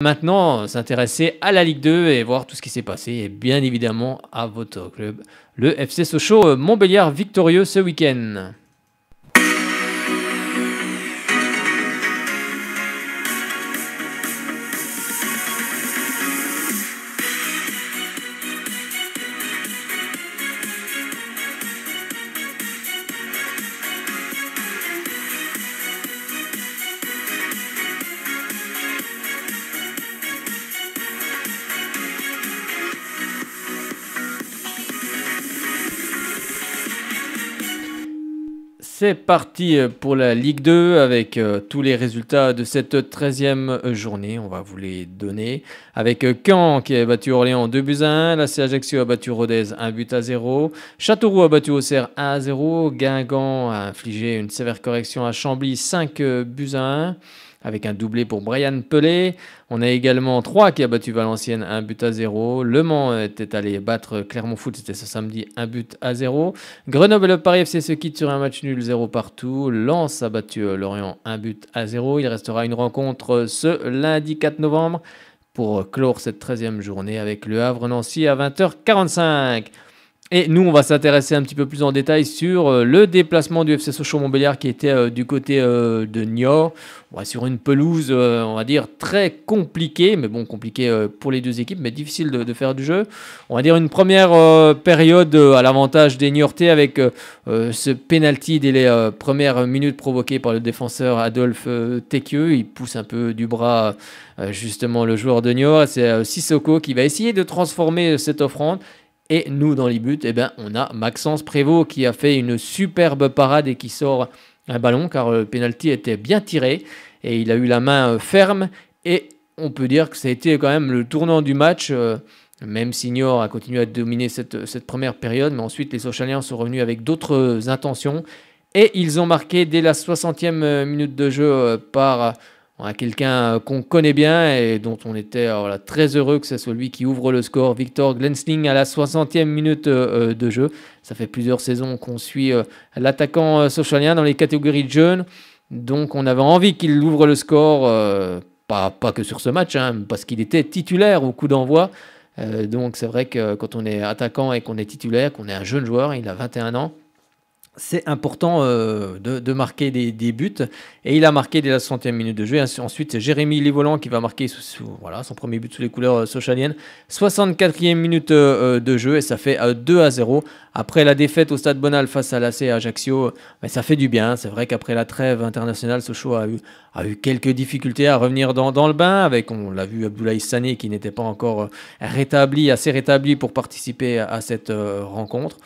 Maintenant, s'intéresser à la Ligue 2 et voir tout ce qui s'est passé et bien évidemment à votre club, le FC Sochaux Montbéliard victorieux ce week-end. C'est parti pour la Ligue 2 avec tous les résultats de cette 13e journée. On va vous les donner. Avec Caen qui a battu Orléans 2-1. L'AC Ajaccio a battu Rodez 1-0. Châteauroux a battu Auxerre 1-0. Guingamp a infligé une sévère correction à Chambly 5-1. Avec un doublé pour Brian Pelé. On a également Troyes qui a battu Valenciennes 1-0. Le Mans était allé battre Clermont Foot, c'était ce samedi 1-0. Grenoble et Paris FC se quittent sur un match nul 0 partout. Lens a battu Lorient 1-0. Il restera une rencontre ce lundi 4 novembre pour clore cette 13e journée avec Le Havre-Nancy à 20h45. Et nous, on va s'intéresser un petit peu plus en détail sur le déplacement du FC Sochaux-Montbéliard qui était du côté de Niort. Sur une pelouse, on va dire, très compliquée, mais bon, compliquée pour les deux équipes, mais difficile de faire du jeu. On va dire une première période à l'avantage des Niortais avec ce penalty dès les premières minutes provoqué par le défenseur Adolphe Tequieux. Il pousse un peu du bras justement le joueur de Niort. C'est Sissoko qui va essayer de transformer cette offrande. Et nous, dans les buts, on a Maxence Prévost qui a fait une superbe parade et qui sort un ballon car le penalty était bien tiré et il a eu la main ferme. Et on peut dire que ça a été quand même le tournant du match, même si Niort a continué à dominer cette première période. Mais ensuite, les Sochaliens sont revenus avec d'autres intentions. Et ils ont marqué dès la 60e minute de jeu par... On a quelqu'un qu'on connaît bien et dont on était très heureux que ce soit lui qui ouvre le score. Victor Glensling à la 60e minute de jeu. Ça fait plusieurs saisons qu'on suit l'attaquant sochalien dans les catégories de jeunes. Donc on avait envie qu'il ouvre le score, pas que sur ce match, parce qu'il était titulaire au coup d'envoi. Donc c'est vrai que quand on est attaquant et qu'on est titulaire, qu'on est un jeune joueur, il a 21 ans. C'est important de marquer des buts. Et il a marqué dès la 60e minute de jeu. Et ensuite, c'est Jérémy Livolan qui va marquer son premier but sous les couleurs sochaliennes. 64e minute de jeu et ça fait 2-0. Après la défaite au Stade Bonal face à l'AC Ajaccio, ça fait du bien. C'est vrai qu'après la trêve internationale, Sochaux a eu quelques difficultés à revenir dans le bain. Avec, on l'a vu, Abdoulaye Sané qui n'était pas encore assez rétabli pour participer à cette rencontre.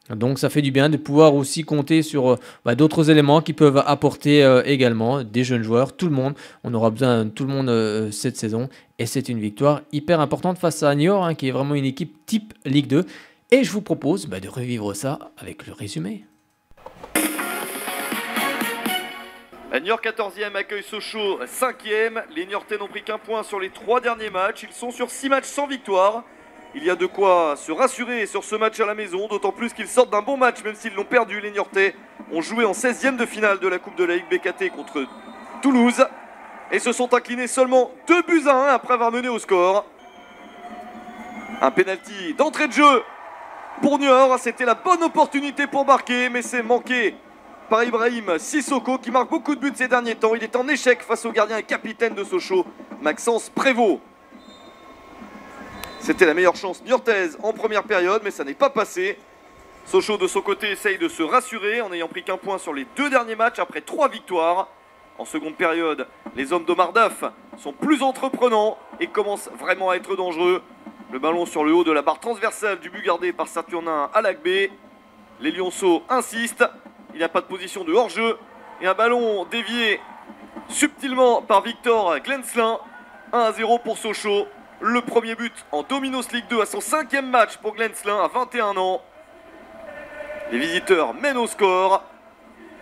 Donc ça fait du bien de pouvoir aussi compter sur d'autres éléments qui peuvent apporter également des jeunes joueurs, tout le monde. On aura besoin de tout le monde cette saison et c'est une victoire hyper importante face à Niort qui est vraiment une équipe type Ligue 2. Et je vous propose de revivre ça avec le résumé. Niort 14e accueille Sochaux 5e. Les Niortais n'ont pris qu'un point sur les 3 derniers matchs. Ils sont sur 6 matchs sans victoire. Il y a de quoi se rassurer sur ce match à la maison, d'autant plus qu'ils sortent d'un bon match, même s'ils l'ont perdu. Les Niortais ont joué en 16e de finale de la Coupe de la Ligue BKT contre Toulouse et se sont inclinés seulement 2-1 après avoir mené au score. Un penalty d'entrée de jeu pour Niort, c'était la bonne opportunité pour marquer, mais c'est manqué par Ibrahim Sissoko qui marque beaucoup de buts ces derniers temps. Il est en échec face au gardien et capitaine de Sochaux, Maxence Prévost. C'était la meilleure chance niortaise en première période, mais ça n'est pas passé. Sochaux, de son côté, essaye de se rassurer en n'ayant pris qu'un point sur les 2 derniers matchs après 3 victoires. En seconde période, les hommes d'Omar Daf sont plus entreprenants et commencent vraiment à être dangereux. Le ballon sur le haut de la barre transversale du but gardé par Saturnin Alagbé. Les Lionceaux insistent. Il n'y a pas de position de hors-jeu. Et un ballon dévié subtilement par Victor Glenslin. 1-0 pour Sochaux. Le premier but en Dominos Ligue 2 à son 5e match pour Glenslin à 21 ans. Les visiteurs mènent au score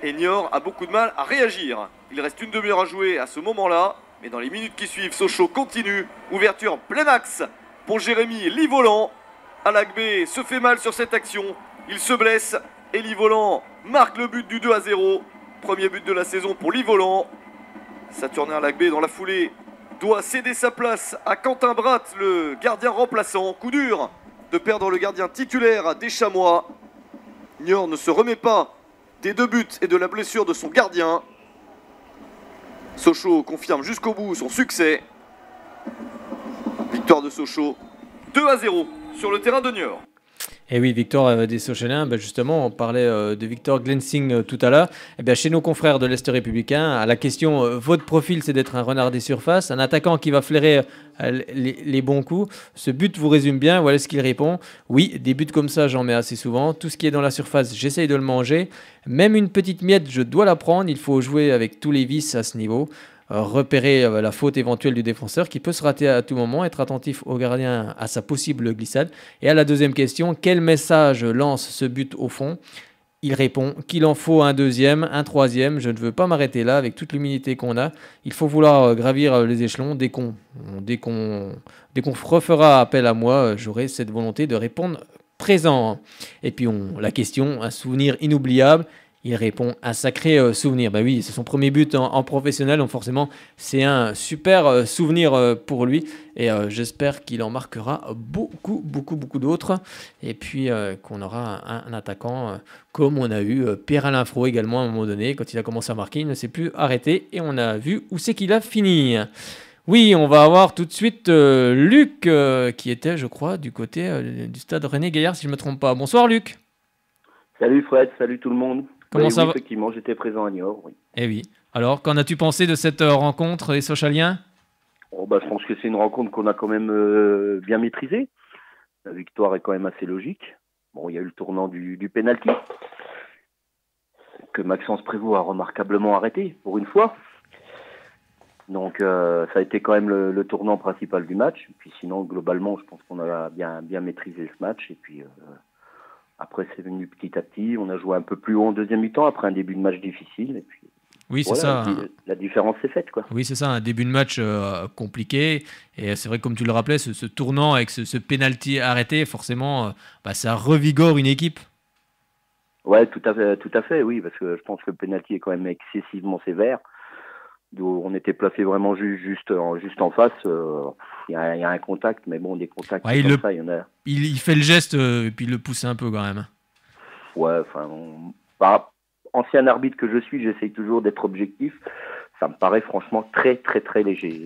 et Niort a beaucoup de mal à réagir. Il reste une demi-heure à jouer à ce moment-là, mais dans les minutes qui suivent, Sochaux continue. Ouverture plein axe pour Jérémy Livolan. Alagbé se fait mal sur cette action. Il se blesse et Livolan marque le but du 2-0. Premier but de la saison pour Livolan. Saturnin Alagbé dans la foulée doit céder sa place à Quentin Bratt, le gardien remplaçant. Coup dur de perdre le gardien titulaire des Chamois. Niort ne se remet pas des 2 buts et de la blessure de son gardien. Sochaux confirme jusqu'au bout son succès. Victoire de Sochaux, 2-0 sur le terrain de Niort. Et oui, victoire des Sochaliens, justement, on parlait de Victor Glensing tout à l'heure. Eh bien, chez nos confrères de l'Est républicain, à la question votre profil, c'est d'être un renard des surfaces, un attaquant qui va flairer les bons coups. Ce but vous résume bien, voilà ce qu'il répond. Oui, des buts comme ça, j'en mets assez souvent. Tout ce qui est dans la surface, j'essaye de le manger. Même une petite miette, je dois la prendre. Il faut jouer avec tous les vices à ce niveau. Repérer la faute éventuelle du défenseur qui peut se rater à tout moment, être attentif au gardien à sa possible glissade. Et à la deuxième question, quel message lance ce but au fond? Il répond qu'il en faut un deuxième, un troisième. Je ne veux pas m'arrêter là avec toute l'humilité qu'on a. Il faut vouloir gravir les échelons. Dès qu'on refera appel à moi, j'aurai cette volonté de répondre présent. Et puis la question, un souvenir inoubliable. Il répond un sacré souvenir. Bah oui, c'est son premier but en professionnel, donc forcément, c'est un super souvenir pour lui. Et j'espère qu'il en marquera beaucoup d'autres. Et puis qu'on aura un attaquant comme on a eu Pierre-Alain Fro également à un moment donné. Quand il a commencé à marquer, il ne s'est plus arrêté. Et on a vu où c'est qu'il a fini. Oui, on va avoir tout de suite Luc, qui était, je crois, du côté du stade René Gaillard, si je ne me trompe pas. Bonsoir Luc. Salut Fred, salut tout le monde. Comment ça va ? Effectivement, j'étais présent à Niort, oui. Eh oui. Alors, qu'en as-tu pensé de cette rencontre des Sochaliens ? Je pense que c'est une rencontre qu'on a quand même bien maîtrisée. La victoire est quand même assez logique. Bon, il y a eu le tournant du penalty que Maxence Prévost a remarquablement arrêté, pour une fois. Donc, ça a été quand même le tournant principal du match. Et puis sinon, globalement, je pense qu'on a bien maîtrisé ce match. Et puis... après, c'est venu petit à petit. On a joué un peu plus haut en deuxième mi-temps après un début de match difficile. Et puis, oui, c'est ça. La différence s'est faite, quoi. Oui, c'est ça. Un début de match compliqué. Et c'est vrai, comme tu le rappelais, ce tournant avec ce penalty arrêté, forcément, ça revigore une équipe. Ouais, tout à fait, oui. Parce que je pense que le penalty est quand même excessivement sévère. On était placé vraiment juste en face. Il y a un contact, mais bon, des contacts ouais, comme ça, il y en a. Il fait le geste et puis il le pousse un peu quand même. Ouais, ancien arbitre que je suis, j'essaye toujours d'être objectif. Ça me paraît franchement très léger.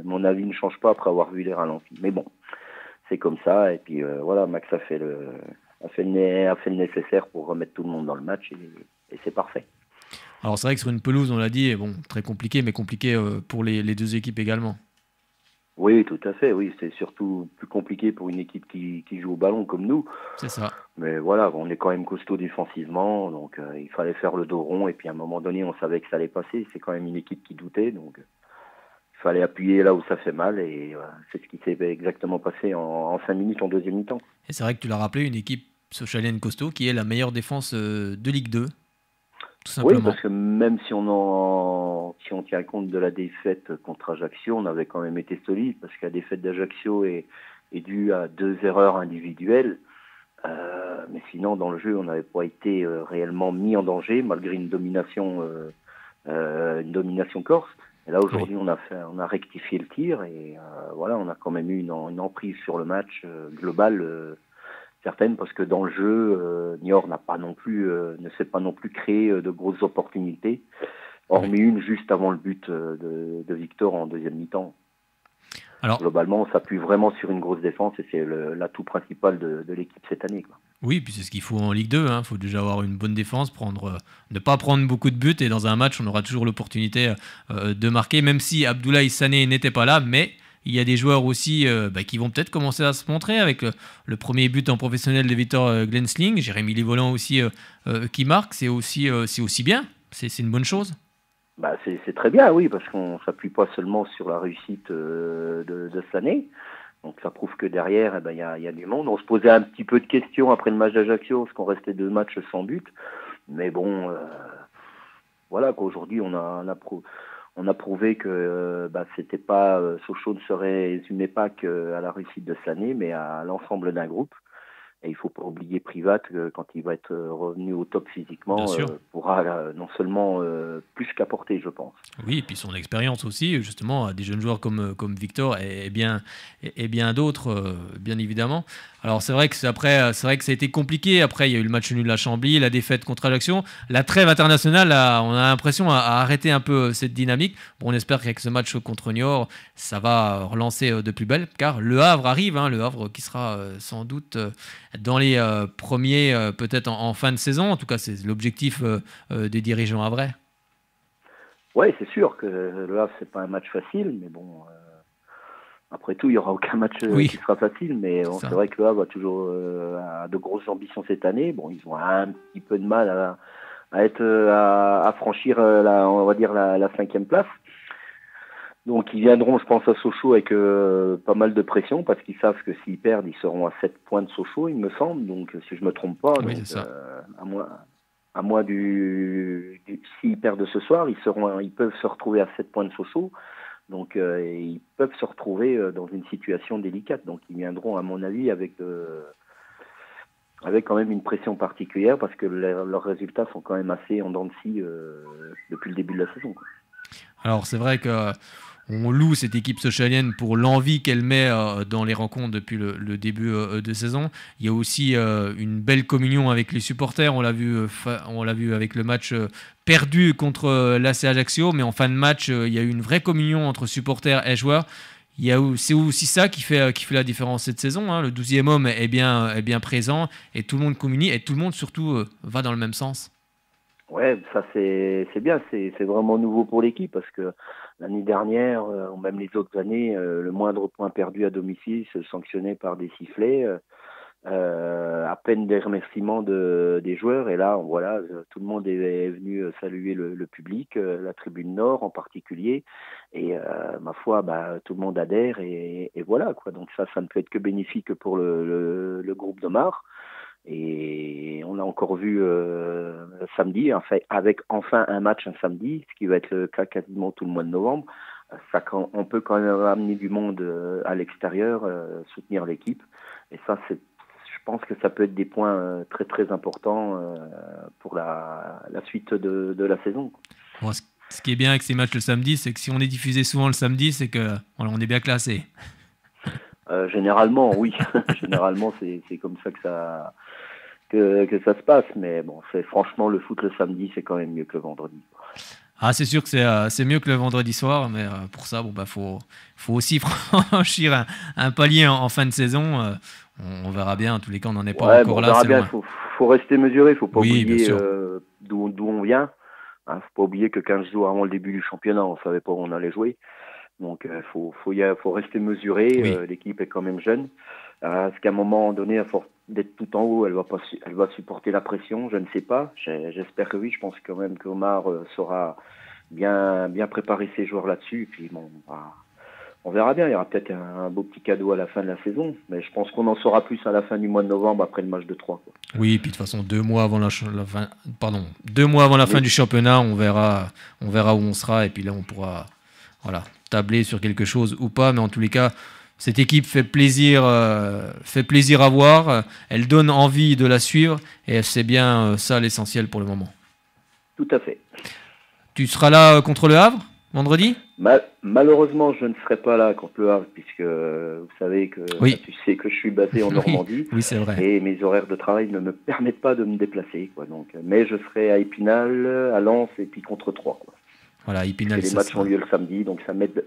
Mon avis ne change pas après avoir vu les ralentis. Mais bon, c'est comme ça. Et puis voilà, Max a fait le nécessaire pour remettre tout le monde dans le match et c'est parfait. Alors c'est vrai que sur une pelouse, on l'a dit, bon, très compliqué, mais compliqué pour les deux équipes également. Oui, tout à fait, oui. C'est surtout plus compliqué pour une équipe qui joue au ballon comme nous. C'est ça. Mais voilà, on est quand même costaud défensivement, donc il fallait faire le dos rond, et puis à un moment donné, on savait que ça allait passer. C'est quand même une équipe qui doutait, donc il fallait appuyer là où ça fait mal, et c'est ce qui s'est exactement passé en 5 minutes en deuxième mi-temps. Et c'est vrai que tu l'as rappelé, une équipe sochalienne costaud qui est la meilleure défense de Ligue 2. Oui, parce que même si on tient compte de la défaite contre Ajaccio, on avait quand même été solide, parce que la défaite d'Ajaccio est due à 2 erreurs individuelles. Mais sinon, dans le jeu, on n'avait pas été réellement mis en danger, malgré une domination corse. Et là, aujourd'hui, oui. on a rectifié le tir, et voilà, on a quand même eu une emprise sur le match global. Certaines, parce que dans le jeu, Niort ne s'est pas non plus créé de grosses opportunités, hormis une juste avant le but de Victor en deuxième mi-temps. Alors, globalement, on s'appuie vraiment sur une grosse défense, et c'est l'atout principal de l'équipe cette année, quoi. Oui, puis c'est ce qu'il faut en Ligue 2. Il faut déjà avoir une bonne défense, ne pas prendre beaucoup de buts, et dans un match, on aura toujours l'opportunité de marquer, même si Abdoulaye Sané n'était pas là, mais... il y a des joueurs aussi qui vont peut-être commencer à se montrer avec le premier but en professionnel de Victor Glensling, Jérémy Livolan aussi qui marque, c'est aussi bien, c'est une bonne chose. C'est très bien, oui, parce qu'on ne s'appuie pas seulement sur la réussite de Sané, donc ça prouve que derrière, il y a du monde. On se posait un petit peu de questions après le match d'Ajaccio, parce qu'on restait 2 matchs sans but, mais bon, voilà qu'aujourd'hui on a prouvé que c'était pas Sochaux ne se résumait pas qu'à la réussite de Sané, mais à l'ensemble d'un groupe. Et il ne faut pas oublier Privat, quand il va être revenu au top physiquement, pourra non seulement plus qu'apporter, je pense. Oui, et puis son expérience aussi, justement, à des jeunes joueurs comme Victor et bien d'autres, bien évidemment. Alors c'est vrai que ça a été compliqué. Après, il y a eu le match nul à Chambly, la défaite contre Ajaccio. La trêve internationale, on a l'impression, a arrêté un peu cette dynamique. Bon, on espère qu'avec ce match contre Niort, ça va relancer de plus belle, car Le Havre arrive, Le Havre qui sera sans doute dans les premiers, peut-être en fin de saison. En tout cas, c'est l'objectif des dirigeants havrais. Ouais, c'est sûr que Le Havre, c'est pas un match facile, mais bon, après tout, il n'y aura aucun match qui sera facile, mais bon, c'est vrai que Le Havre a toujours a de grosses ambitions cette année. Bon, ils ont un petit peu de mal à franchir on va dire la 5e place. Donc ils viendront, je pense, à Sochaux avec pas mal de pression, parce qu'ils savent que s'ils perdent, ils seront à 7 points de Sochaux, il me semble. Donc si je me trompe pas, oui, donc, à moins s'ils perdent ce soir, ils peuvent se retrouver à 7 points de Sochaux. Donc ils peuvent se retrouver dans une situation délicate. Donc ils viendront, à mon avis, avec quand même une pression particulière, parce que leurs résultats sont quand même assez en dents de scie depuis le début de la saison, quoi. Alors c'est vrai que on loue cette équipe sochalienne pour l'envie qu'elle met dans les rencontres depuis le début de saison. Il y a aussi une belle communion avec les supporters. On l'a vu avec le match perdu contre l'AC Ajaccio, mais en fin de match, il y a eu une vraie communion entre supporters et joueurs. C'est aussi ça qui fait la différence cette saison. Le 12e homme est bien présent, et tout le monde communie, et tout le monde surtout va dans le même sens. Ouais, ça c'est bien, c'est vraiment nouveau pour l'équipe, parce que l'année dernière, ou même les autres années, le moindre point perdu à domicile se sanctionnait par des sifflets, à peine des remerciements des joueurs. Et là, voilà, tout le monde est venu saluer le public, la tribune nord en particulier, et ma foi, tout le monde adhère, et voilà, quoi. Donc ça ne peut être que bénéfique pour le groupe de Mar. Et on a encore vu samedi, avec enfin un match un samedi, ce qui va être le cas quasiment tout le mois de novembre. On peut quand même amener du monde à l'extérieur, soutenir l'équipe. Et ça, je pense que ça peut être des points très très importants pour la suite de la saison. Bon, ce qui est bien avec ces matchs le samedi, c'est que si on est diffusé souvent le samedi, c'est que on est bien classé. Généralement, oui. Généralement, c'est comme ça que ça se passe. Mais bon, franchement, le foot le samedi, c'est quand même mieux que le vendredi. Ah, c'est sûr que c'est mieux que le vendredi soir, mais pour ça, faut aussi franchir un palier en fin de saison. On verra bien. En tous les cas, on n'en est pas encore là. On verra bien. Faut rester mesuré. Faut pas oublier d'où on vient. Faut pas oublier que 15 jours avant le début du championnat, on savait pas où on allait jouer. Donc, faut rester mesuré. Oui. L'équipe est quand même jeune. Est-ce qu'à un moment donné, à force d'être tout en haut, elle va supporter la pression? Je ne sais pas. J'espère que oui. Je pense quand même qu'Omar saura bien préparer ses joueurs là-dessus. Et puis bon, on verra bien. Il y aura peut-être un beau petit cadeau à la fin de la saison. Mais je pense qu'on en saura plus à la fin du mois de novembre, après le match de 3. Quoi. Oui, et puis de toute façon, 2 mois avant la fin du championnat, on verra où on sera. Et puis là, on pourra tabler sur quelque chose ou pas. Mais en tous les cas, cette équipe fait plaisir à voir. Elle donne envie de la suivre. Et c'est bien ça l'essentiel pour le moment. Tout à fait. Tu seras là contre le Havre, vendredi ? Malheureusement, je ne serai pas là contre le Havre, puisque vous savez que tu sais que je suis basé en Normandie. Oui, c'est vrai. Et mes horaires de travail ne me permettent pas de me déplacer. Quoi. Donc, mais je serai à Épinal, à Lens et puis contre Troyes. Quoi. Voilà, Épinal. Les matchs ont lieu le samedi, donc ça m'aide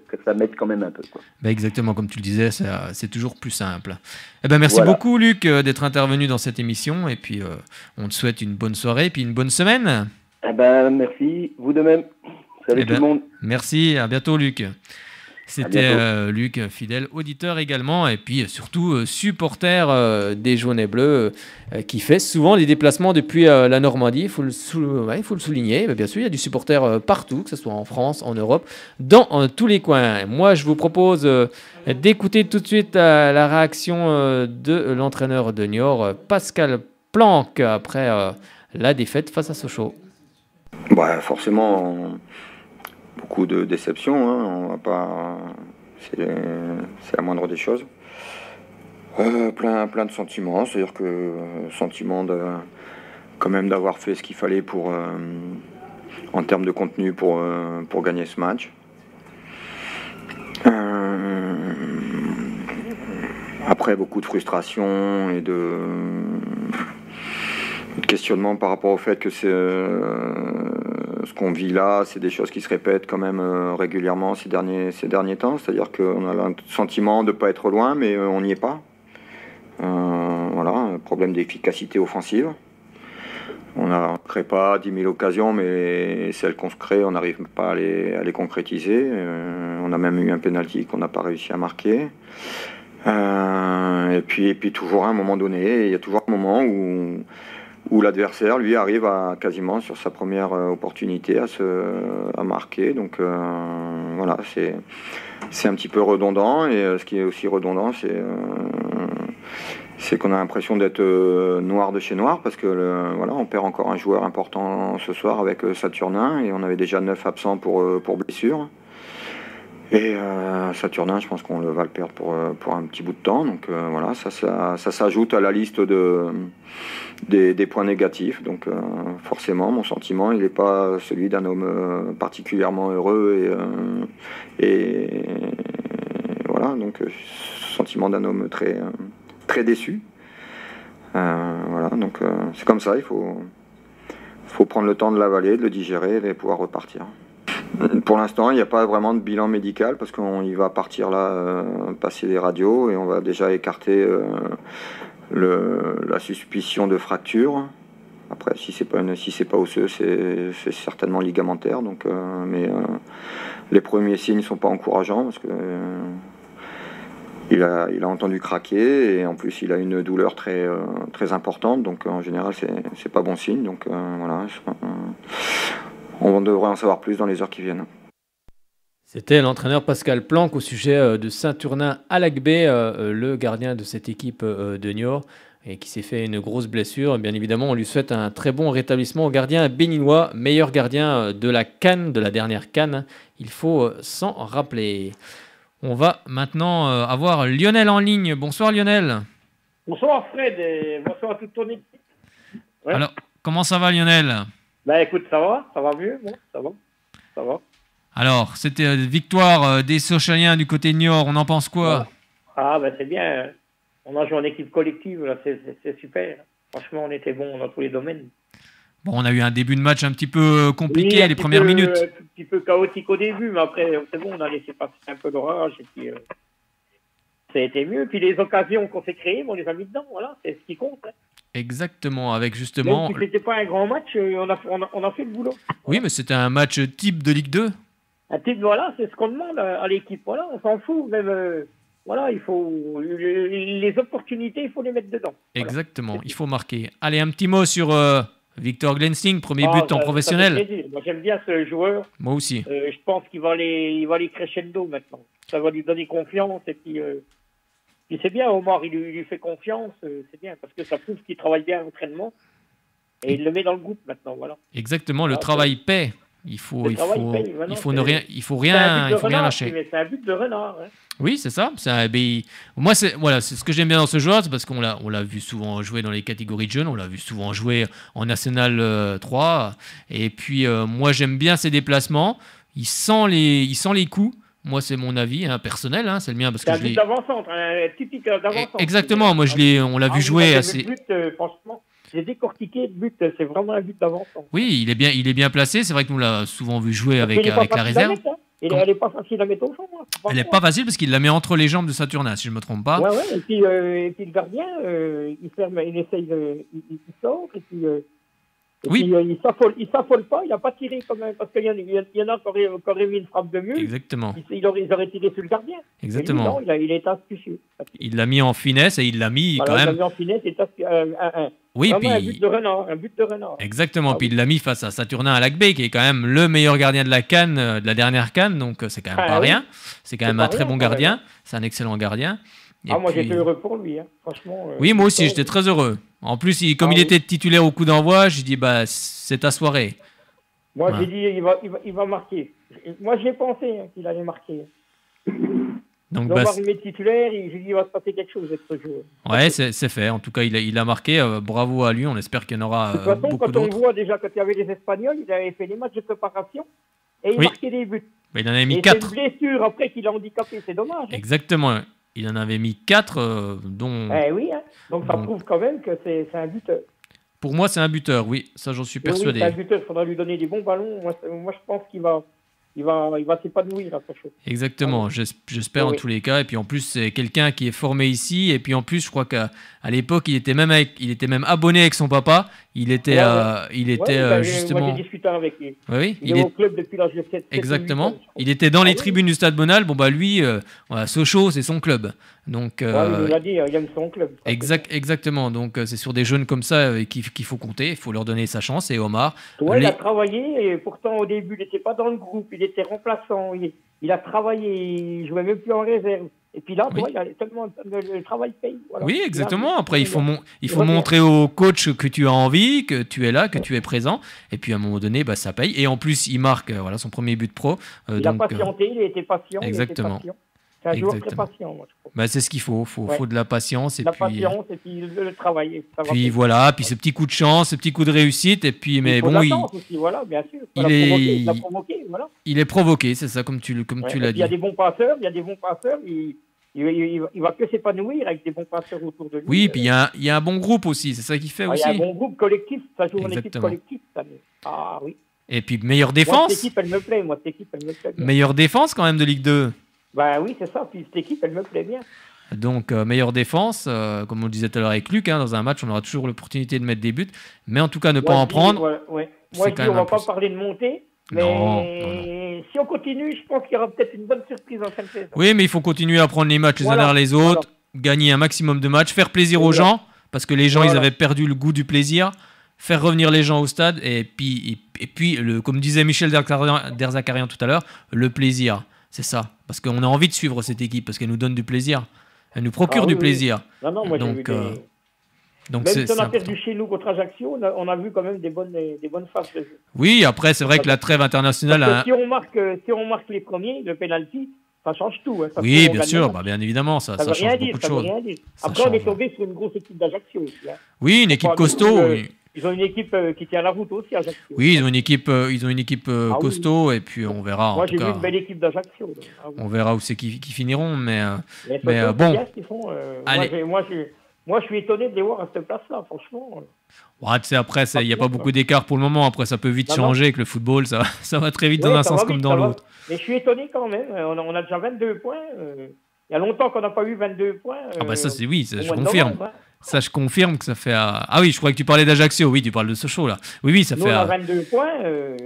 quand même un peu. Quoi. Exactement, comme tu le disais, c'est toujours plus simple. Merci beaucoup, Luc, d'être intervenu dans cette émission. Et puis, on te souhaite une bonne soirée et puis une bonne semaine. Merci, vous de même. Salut tout le monde. Merci, à bientôt, Luc. C'était Luc, fidèle auditeur également, et puis surtout supporter des Jaunes et Bleus, qui fait souvent des déplacements depuis la Normandie. Il faut le souligner. Mais bien sûr, il y a du supporter partout, que ce soit en France, en Europe, dans tous les coins. Moi, je vous propose d'écouter tout de suite la réaction de l'entraîneur de Niort, Pascal Planck, après la défaite face à Sochaux. Forcément, beaucoup de déception, on va pas. C'est la moindre des choses. Plein de sentiments, c'est-à-dire que sentiment quand même d'avoir fait ce qu'il fallait en termes de contenu pour gagner ce match. Après, beaucoup de frustration et de questionnement par rapport au fait que ce qu'on vit là, c'est des choses qui se répètent quand même régulièrement ces derniers temps. C'est-à-dire qu'on a le sentiment de ne pas être loin, mais on n'y est pas. Voilà, un problème d'efficacité offensive. On ne crée pas 10 000 occasions, mais celles qu'on se crée, on n'arrive pas à les concrétiser. On a même eu un penalty qu'on n'a pas réussi à marquer. Et puis toujours à un moment donné, il y a toujours un moment où l'adversaire, lui, arrive quasiment sur sa première opportunité à marquer. Donc voilà, c'est un petit peu redondant. Et ce qui est aussi redondant, c'est qu'on a l'impression d'être noir de chez noir, parce que voilà, on perd encore un joueur important ce soir avec Saturnin, et on avait déjà 9 absents pour blessure. Et Saturnin, je pense qu'on va le perdre pour un petit bout de temps. Donc voilà, ça s'ajoute à la liste des points négatifs. Donc forcément, mon sentiment, il n'est pas celui d'un homme particulièrement heureux. Et voilà, donc sentiment d'un homme très déçu. Voilà, donc c'est comme ça, il faut prendre le temps de l'avaler, de le digérer et de pouvoir repartir. Pour l'instant, il n'y a pas vraiment de bilan médical, parce qu'on y va partir là, passer les radios, et on va déjà écarter la suspicion de fracture. Après, si c'est pas osseux, c'est certainement ligamentaire. Donc, mais les premiers signes ne sont pas encourageants, parce que il a entendu craquer, et en plus il a une douleur très importante. Donc en général, c'est pas bon signe. Donc voilà. On devrait en savoir plus dans les heures qui viennent. C'était l'entraîneur Pascal Planck au sujet de Saturnin-Alagbé, le gardien de cette équipe de Niort, et qui s'est fait une grosse blessure. Bien évidemment, on lui souhaite un très bon rétablissement au gardien béninois, meilleur gardien de la CAN, de la dernière CAN. Il faut s'en rappeler. On va maintenant avoir Lionel en ligne. Bonsoir Lionel. Bonsoir Fred, et bonsoir à toute ton équipe. Ouais. Alors, comment ça va Lionel ? Bah écoute, ça va mieux, bon, ça va. Alors, c'était victoire des Sochaliens du côté de Niort, on en pense quoi ? Ouais. Ah bah c'est bien, on a joué en équipe collective, là, c'est super. Franchement, on était bon dans tous les domaines. Bon, on a eu un début de match un petit peu compliqué, les premières minutes. Un petit peu chaotique au début, mais après, c'est bon, on a laissé passer un peu d'orage, et puis ça a été mieux. Puis les occasions qu'on s'est créées, on les a mis dedans, voilà, c'est ce qui compte. Hein. Exactement, avec justement... Même si c'était pas un grand match, on a fait le boulot. Oui, mais c'était un match type de Ligue 2. Un type, voilà, c'est ce qu'on demande à l'équipe, voilà, on s'en fout, même... Voilà, il faut les opportunités, il faut les mettre dedans. Exactement, voilà. Il faut marquer. Allez, un petit mot sur Victor Glensing, premier but en professionnel. Moi, j'aime bien ce joueur. Moi aussi. Je pense qu'il va aller crescendo maintenant. Ça va lui donner confiance, et puis c'est bien, Omar, il lui fait confiance, c'est bien, parce que ça prouve qu'il travaille bien à l'entraînement, et il le met dans le groupe maintenant, voilà. Exactement, le travail paie. Il faut rien lâcher. C'est un but de renard. Hein. Oui, c'est ça. Moi, c'est ce que j'aime bien dans ce joueur, c'est parce qu'on l'a vu souvent jouer dans les catégories de jeunes, on l'a vu souvent jouer en National 3. Et puis, moi, j'aime bien ses déplacements. Il sent les coups. Moi, c'est mon avis personnel, c'est le mien. Parce que un but d'avant-centre, un typique d'avant-centre. Exactement. Moi, on l'a vu jouer assez. Franchement. J'ai décortiqué le but, c'est vraiment un but d'avance. Oui, il est bien placé. C'est vrai que nous l'a souvent vu jouer avec la réserve. Elle n'est pas facile à mettre au fond. Elle n'est pas facile parce qu'il la met entre les jambes de Saturnin, si je ne me trompe pas. Ouais, et puis le gardien, il essaye, il sort, et puis... oui. Puis, il s'affole pas, il n'a pas tiré quand même, parce qu'il y en a qui auraient mis une frappe de mieux. Exactement. Ils auraient tiré sur le gardien. Exactement. Lui, non, il est astucieux. Il l'a mis en finesse et il l'a mis quand même. Il l'a mis en finesse et oui, puis... un but de renard. Exactement, puis il l'a mis face à Saturnin-Alagbé, qui est quand même le meilleur gardien de la CAN, de la dernière CAN, donc c'est quand même pas rien. C'est quand même un très bon gardien, c'est un excellent gardien. Moi j'étais heureux pour lui, franchement. Oui, moi aussi, j'étais très heureux. En plus, comme il était titulaire au coup d'envoi, j'ai dit, c'est ta soirée. Moi, j'ai dit, il va marquer. Moi, j'ai pensé qu'il allait marquer. Donc, Omar, il met titulaire, j'ai dit il va se passer quelque chose avec ce jeu. ouais, c'est fait. En tout cas, il a marqué. Bravo à lui. On espère qu'il y en aura De toute façon, beaucoup quand on d'autres. voit déjà, quand il y avait les Espagnols, il avait fait des matchs de préparation et il Oui. marquait des buts. Il en avait Et mis c'est 4. une blessure après qu'il a handicapé, c'est dommage. Hein. Exactement. Il en avait mis 4, dont. Eh oui, hein. Donc ça Donc- prouve quand même que c'est un buteur. Pour moi, c'est un buteur. Oui, ça, j'en suis Oui, persuadé. c'est un buteur, il faudra lui donner des bons ballons. Moi je pense qu'il va s'épanouir à ce chose. Exactement, j'espère en Oui. tous les cas. Et puis en plus, c'est quelqu'un qui est formé ici. Et puis en plus, je crois qu'à l'époque, il était même abonné avec son papa. Il était, justement. Moi j'ai discuté avec lui. Oui, Il est au club depuis l'âge de 7 exactement. Il était dans les tribunes du Stade Bonal. Bon bah lui, voilà, Sochaux, c'est son club. Donc il nous l'a dit, il aime son club. exactement. Donc c'est sur des jeunes comme ça qu'il faut compter. Il faut leur donner sa chance. Et Omar, Ouais, il a travaillé et pourtant au début il n'était pas dans le groupe, il était remplaçant. Il a travaillé, il jouait même plus en réserve. Et puis là, Oui. il a tellement le travail paye. Voilà. oui, exactement. Après, il faut revient. montrer au coach que tu as envie, que tu es là, que tu es présent. Et puis, à un moment donné, bah, ça paye. Et en plus, il marque voilà, son premier but pro. Il a patienté, il a été patient. exactement. C'est un joueur très Exactement. patient, moi, je trouve. Bah, c'est ce qu'il faut. Faut de la patience. Et La puis, patience et puis le travail. Ça va puis payer. voilà. Puis ce petit coup de chance, ce petit coup de réussite. Et puis, mais Il faut bon, de la chance aussi, voilà, bien sûr. il l'a provoqué, voilà. il est provoqué, c'est ça, comme tu Ouais, l'as et puis, dit. il y a des bons passeurs, il va que s'épanouir avec des bons passeurs autour de lui. Oui, puis il y a un bon groupe aussi. C'est ça qui fait Il aussi. y a un bon groupe collectif, ça joue en équipe Exactement. collective. Ça. Ah oui. Et puis, meilleure Moi, défense. cette équipe, elle me plaît. Moi, cette équipe, elle me plaît bien. Meilleure défense quand même de Ligue 2. Bah oui, c'est ça. Puis cette équipe, elle me plaît bien. Donc, meilleure défense, comme on le disait tout à l'heure avec Luc, hein, dans un match, on aura toujours l'opportunité de mettre des buts, mais en tout cas, ne pas en prendre. Ouais. c'est Moi, je quand dis, on même va un pas plus. parler de montée, mais Non. si on continue, je pense qu'il y aura peut-être une bonne surprise en fin de saison. Oui, mais il faut continuer à prendre les matchs les uns Voilà, derrière les autres, gagner un maximum de matchs, faire plaisir aux Voilà. gens, parce que les gens, Voilà. ils avaient perdu le goût du plaisir, faire revenir les gens au stade, et puis comme disait Michel Derzakarian tout à l'heure, le plaisir, c'est ça. Parce qu'on a envie de suivre cette équipe, parce qu'elle nous donne du plaisir. Elle nous procure du plaisir. Non, moi, j'ai vu Donc même c'est si on a important. perdu chez nous contre Ajaccio, on a vu quand même des bonnes phases de jeu. Oui, après, c'est vrai que la trêve internationale Parce que a... si on marque les premiers, le penalty, ça change tout. Hein. Ça Oui, fait bien qu'on sûr, gagne bah, bien évidemment, ça le match. change Ça beaucoup de veut choses. rien dire. Ça Après, on est change. tombé sur une grosse équipe d'Ajaccio aussi. Hein. Oui, une équipe Pas costaud. non plus, Oui, Ils ont une équipe qui tient la route aussi, Ajaccio. Oui, ils ont une équipe, oui. costaud, et puis on verra. Moi, En j'ai tout vu cas, une belle équipe d'Ajaccio. donc. Ah oui. on verra où c'est qui finiront, mais Mais bon. c'est bien ce qu'ils font. Allez. Moi, je suis étonné de les voir à cette place-là, franchement. ouais, tu sais, après, il n'y a pas beaucoup d'écart pour le moment. Après, ça peut vite Non, changer avec le football. Ça va très vite Oui, dans un ça sens va comme vite, dans ça va. l'autre. Mais je suis étonné quand même. On a déjà 22 points. Il y a longtemps qu'on n'a pas eu 22 points. Ah bah ça, c'est oui, au je mois de confirme. novembre, hein. Ça, je confirme que ça fait... Ah oui, je croyais que tu parlais d'Ajaccio. Oui, tu parles de Sochaux, là. Oui, ça Nous, fait... on a 22 points.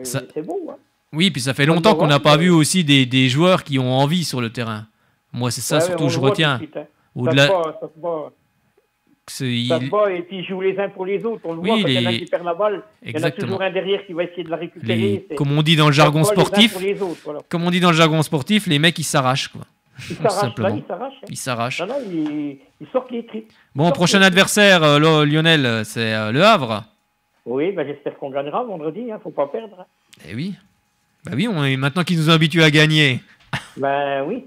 ça- C'est beau. Hein. Oui, puis ça fait Mois de longtemps qu'on n'a pas novembre, vu aussi des joueurs qui ont envie sur le terrain. Moi, c'est ça Ouais, surtout on que je le voit retiens. tout de suite, hein. Au-delà... Ça se bat et puis ils jouent les uns pour les autres. On le Oui, voit quand il y en a les- qui perd la balle. Il y en a Exactement. toujours un derrière qui va essayer de la récupérer. Les... Comme on dit dans le jargon Ça se bat les uns sportif, pour les autres, voilà. comme on dit dans le jargon sportif, les mecs ils s'arrachent quoi. Ils s'arrachent, là, simplement. ils s'arrachent. Hein. Ils s'arrachent. Non, ils sortent les tripes. Bon, prochain adversaire, Lionel, c'est Le Havre. Oui, ben, j'espère qu'on gagnera vendredi. Faut pas perdre. Hein. Eh oui. Bah oui, maintenant qu'ils nous ont habitués à gagner. Ben oui,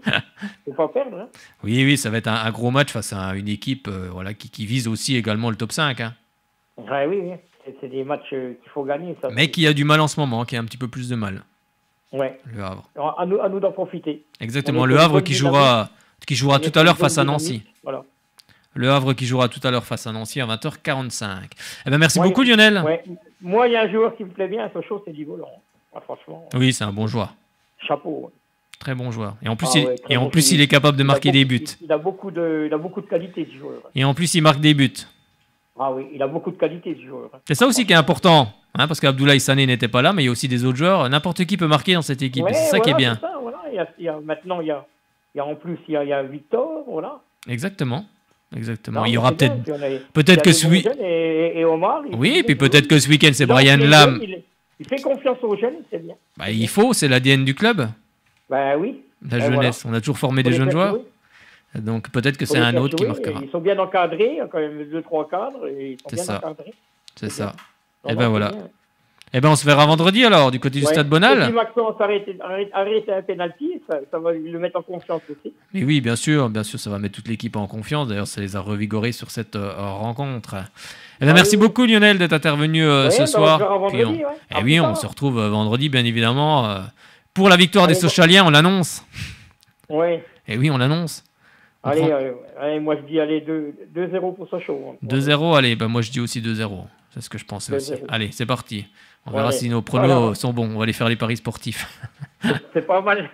faut pas perdre. Hein. Oui, ça va être un gros match face à une équipe voilà, qui vise aussi également le top 5. Hein. Ouais, oui. C'est des matchs qu'il faut gagner. Ça, Mais qui a du mal en ce moment, qui a un petit peu plus de mal. Ouais. Le Havre. Alors, à nous d'en profiter. Exactement. On est Le sur une Havre bonne qui dynamique. jouera On est tout sur à l'heure une bonne face à dynamique. Nancy. Voilà. Le Havre qui jouera tout à l'heure face à Nancy à 20h45. Eh ben, merci Ouais, beaucoup, Lionel. Ouais. Moi, il y a un joueur qui me plaît bien à Sochaux, c'est Divolan. Ah, franchement, Oui, c'est un bon joueur. chapeau. Très bon joueur. Et en plus, Ah ouais, très bon joueur. il est capable de marquer des buts. Il a beaucoup de qualité, ce joueur. Et en plus, il marque des buts. Ah oui, il a beaucoup de qualité, ce joueur. C'est ça aussi qui est important. Hein, parce qu'Abdoulaye Sané n'était pas là, mais il y a aussi des autres joueurs. N'importe qui peut marquer dans cette équipe. Ouais, et c'est ça qui est voilà, bien. c'est ça, voilà. Maintenant, il y a en plus, il y a Victor, voilà. Exactement. Non, Il y aura c'est bien, peut-être. puis peut-être que il y a des bons celui- jeunes et Omar. Oui, et puis peut-être que ce week-end, c'est Donc, Brian les Lam. jeunes, il fait confiance aux jeunes, c'est bien. Bah, il faut, c'est l'ADN du club, Ben oui. la jeunesse. On a toujours formé Faut des les jeunes faire joueurs. jouer. Donc peut-être que Faut c'est les un faire autre qui jouer, marquera. Ils sont bien encadrés, il y a quand même 2-3 cadres, et ils sont C'est bien ça. encadrés. C'est ça. Non, Et non, ben voilà. bien. Eh ben, on se verra vendredi alors, du côté du Stade Bonal. Si Maxence arrête un penalty, ça va le mettre en confiance aussi. Mais oui, bien sûr, ça va mettre toute l'équipe en confiance. D'ailleurs, ça les a revigorés sur cette rencontre. Eh ben, merci beaucoup Lionel d'être intervenu ce soir. Et oui, on se retrouve vendredi, bien évidemment, pour la victoire des Sochaliens, on l'annonce. Oui. Et oui, on l'annonce. Allez, moi je dis 2-0 pour Sochaux. 2-0, allez, ben moi je dis aussi 2-0. C'est ce que je pensais aussi. Allez, c'est parti. On verra si nos pronos sont bons. On va aller faire les paris sportifs. C'est pas mal.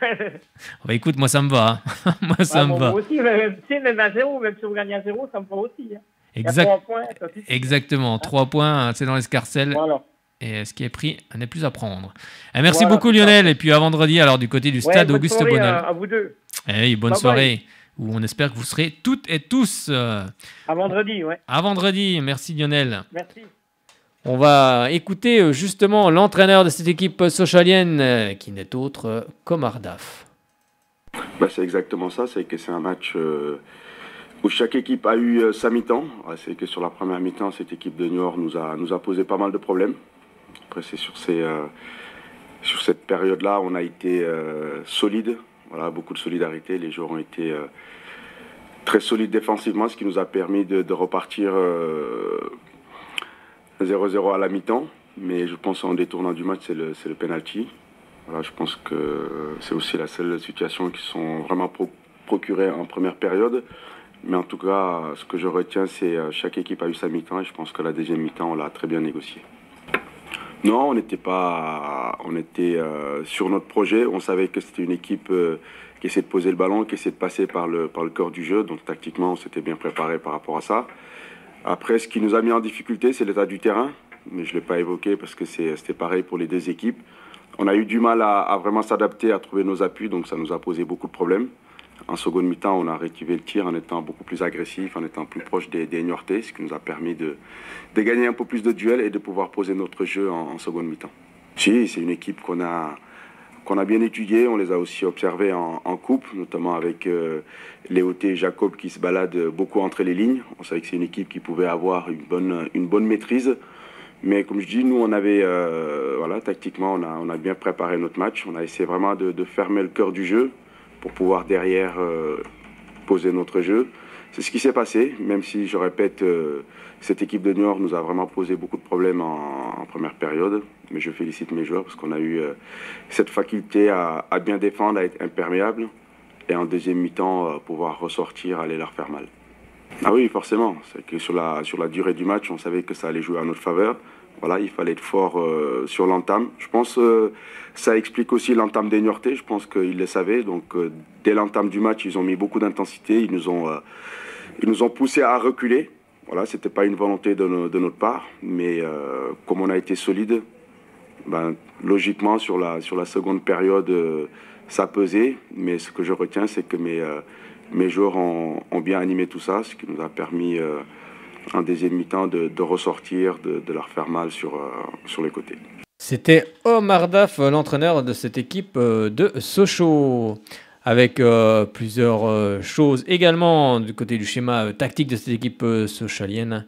Bah écoute, moi ça me va. Moi ça me va. Moi aussi, même à 0, même si on gagne à 0, ça me va aussi. Exact. 3 points, Exactement, 3 points, c'est dans l'escarcelle. Voilà. Et ce qui est pris n'est plus à prendre. Et merci beaucoup Lionel. Et puis à vendredi, alors du côté du stade Auguste Bonal. À vous deux. Et bonne soirée. Où on espère que vous serez toutes et tous. À vendredi, À vendredi. Merci Lionel. Merci. On va écouter justement l'entraîneur de cette équipe sochalienne qui n'est autre qu'Omar Daf. C'est exactement ça, c'est que c'est un match où chaque équipe a eu sa mi-temps. C'est que sur la première mi-temps, cette équipe de Niort nous a posé pas mal de problèmes. Après, c'est sur cette période-là, on a été solide. Voilà, beaucoup de solidarité. Les joueurs ont été très solides défensivement, ce qui nous a permis de repartir 0-0 à la mi-temps. Mais je pense en détournant du match, c'est le penalty. Voilà, je pense que c'est aussi la seule situation qui sont vraiment procurées en première période. Mais en tout cas, ce que je retiens, c'est chaque équipe a eu sa mi-temps et je pense que la deuxième mi-temps, on l'a très bien négocié. Non, on était sur notre projet. On savait que c'était une équipe qui essayait de poser le ballon, qui essayait de passer par le cœur du jeu. Donc tactiquement, on s'était bien préparé par rapport à ça. Après, ce qui nous a mis en difficulté, c'est l'état du terrain. Mais je ne l'ai pas évoqué parce que c'était pareil pour les deux équipes. On a eu du mal à vraiment s'adapter, à trouver nos appuis. Donc ça nous a posé beaucoup de problèmes. En seconde mi-temps, on a réactivé le tir en étant beaucoup plus agressif, en étant plus proche des Niortais, ce qui nous a permis de gagner un peu plus de duels et de pouvoir poser notre jeu en seconde mi-temps. Si, c'est une équipe qu'on a bien étudiée, on les a aussi observés en coupe, notamment avec Léoté et Jacob qui se baladent beaucoup entre les lignes. On savait que c'est une équipe qui pouvait avoir une bonne maîtrise. Mais comme je dis, nous, on avait, tactiquement, on a bien préparé notre match. On a essayé vraiment de fermer le cœur du jeu pour pouvoir derrière poser notre jeu. C'est ce qui s'est passé, même si, je répète, cette équipe de Niort nous a vraiment posé beaucoup de problèmes en première période. Mais je félicite mes joueurs parce qu'on a eu cette faculté à bien défendre, à être imperméable. Et en deuxième mi-temps, pouvoir ressortir, aller leur faire mal. Ah oui, forcément. C'est que sur la durée du match, on savait que ça allait jouer à notre faveur. Voilà, il fallait être fort sur l'entame. Je pense que ça explique aussi l'entame des Niortais. Je pense qu'ils le savaient. Donc, dès l'entame du match, ils ont mis beaucoup d'intensité. Ils nous ont poussés à reculer. Voilà, c'était pas une volonté de notre part. Mais comme on a été solide, logiquement, sur la seconde période, ça pesait. Mais ce que je retiens, c'est que mes joueurs ont bien animé tout ça, ce qui nous a permis en deuxième mi-temps de ressortir, de leur faire mal sur les côtés. C'était Omar Daf, l'entraîneur de cette équipe de Sochaux, avec plusieurs choses également du côté du schéma tactique de cette équipe sochalienne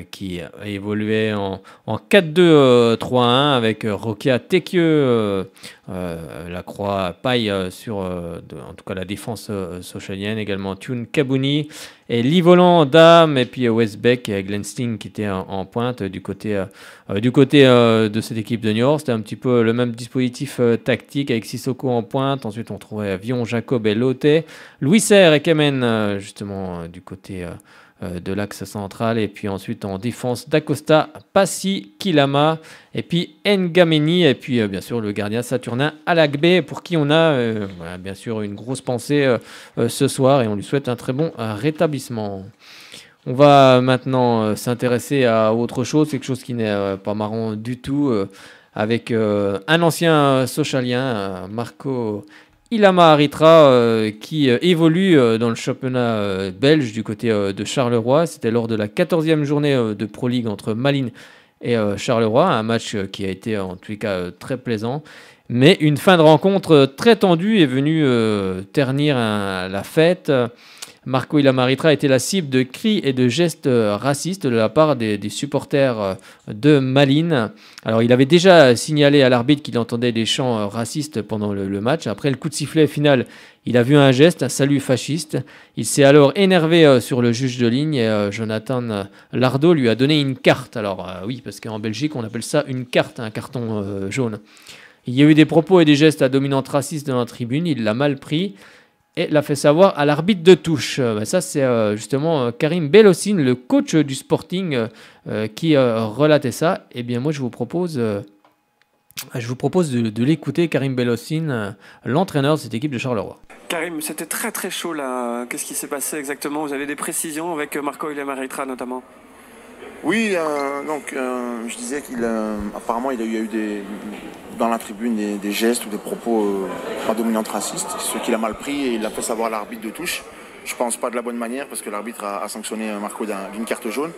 qui a évolué en 4-2-3-1 avec Rokia Tekieu, la croix paille sur en tout cas la défense sochalienne, également Thune Kabouni et Livolan Dame et puis Westbeck et Glenn Sting qui était en pointe du côté de cette équipe de Niort. C'était un petit peu le même dispositif tactique avec Sissoko en pointe. Ensuite on trouvait Vion, Jacob et Loté, Louis Serre et Kemen justement du côté de l'axe central, et puis ensuite en défense d'Acosta, Passy, Kilama et puis Ngameni, et puis bien sûr le gardien Saturnin Alagbe pour qui on a bien sûr une grosse pensée ce soir et on lui souhaite un très bon rétablissement. On va maintenant s'intéresser à autre chose, quelque chose qui n'est pas marrant du tout, avec un ancien sochalien, Marco Ilama Aritra, qui évolue dans le championnat belge du côté de Charleroi. C'était lors de la 14e journée de Pro League entre Malines et Charleroi, un match qui a été en tous les cas très plaisant. Mais une fin de rencontre très tendue est venue ternir la fête Marco Ilamaritra était la cible de cris et de gestes racistes de la part des supporters de Malines. Alors, il avait déjà signalé à l'arbitre qu'il entendait des chants racistes pendant le match. Après le coup de sifflet final, il a vu un geste, un salut fasciste. Il s'est alors énervé sur le juge de ligne et Jonathan Lardo lui a donné une carte. Alors, oui, parce qu'en Belgique, on appelle ça une carte, un carton jaune. Il y a eu des propos et des gestes à dominante raciste dans la tribune. Il l'a mal pris et l'a fait savoir à l'arbitre de touche. Ça, c'est justement Karim Belhosseine, le coach du Sporting, qui relatait ça. Eh bien, moi, je vous propose de l'écouter, Karim Belhosseine, l'entraîneur de cette équipe de Charleroi. Karim, c'était très très chaud là. Qu'est-ce qui s'est passé exactement? Vous avez des précisions avec Marco Ilamaritra notamment? Oui, je disais qu'apparemment il y a eu dans la tribune des gestes ou des propos à dominante raciste, ce qu'il a mal pris et il l'a fait savoir à l'arbitre de touche. Je pense pas de la bonne manière parce que l'arbitre a sanctionné Marco d'une carte jaune.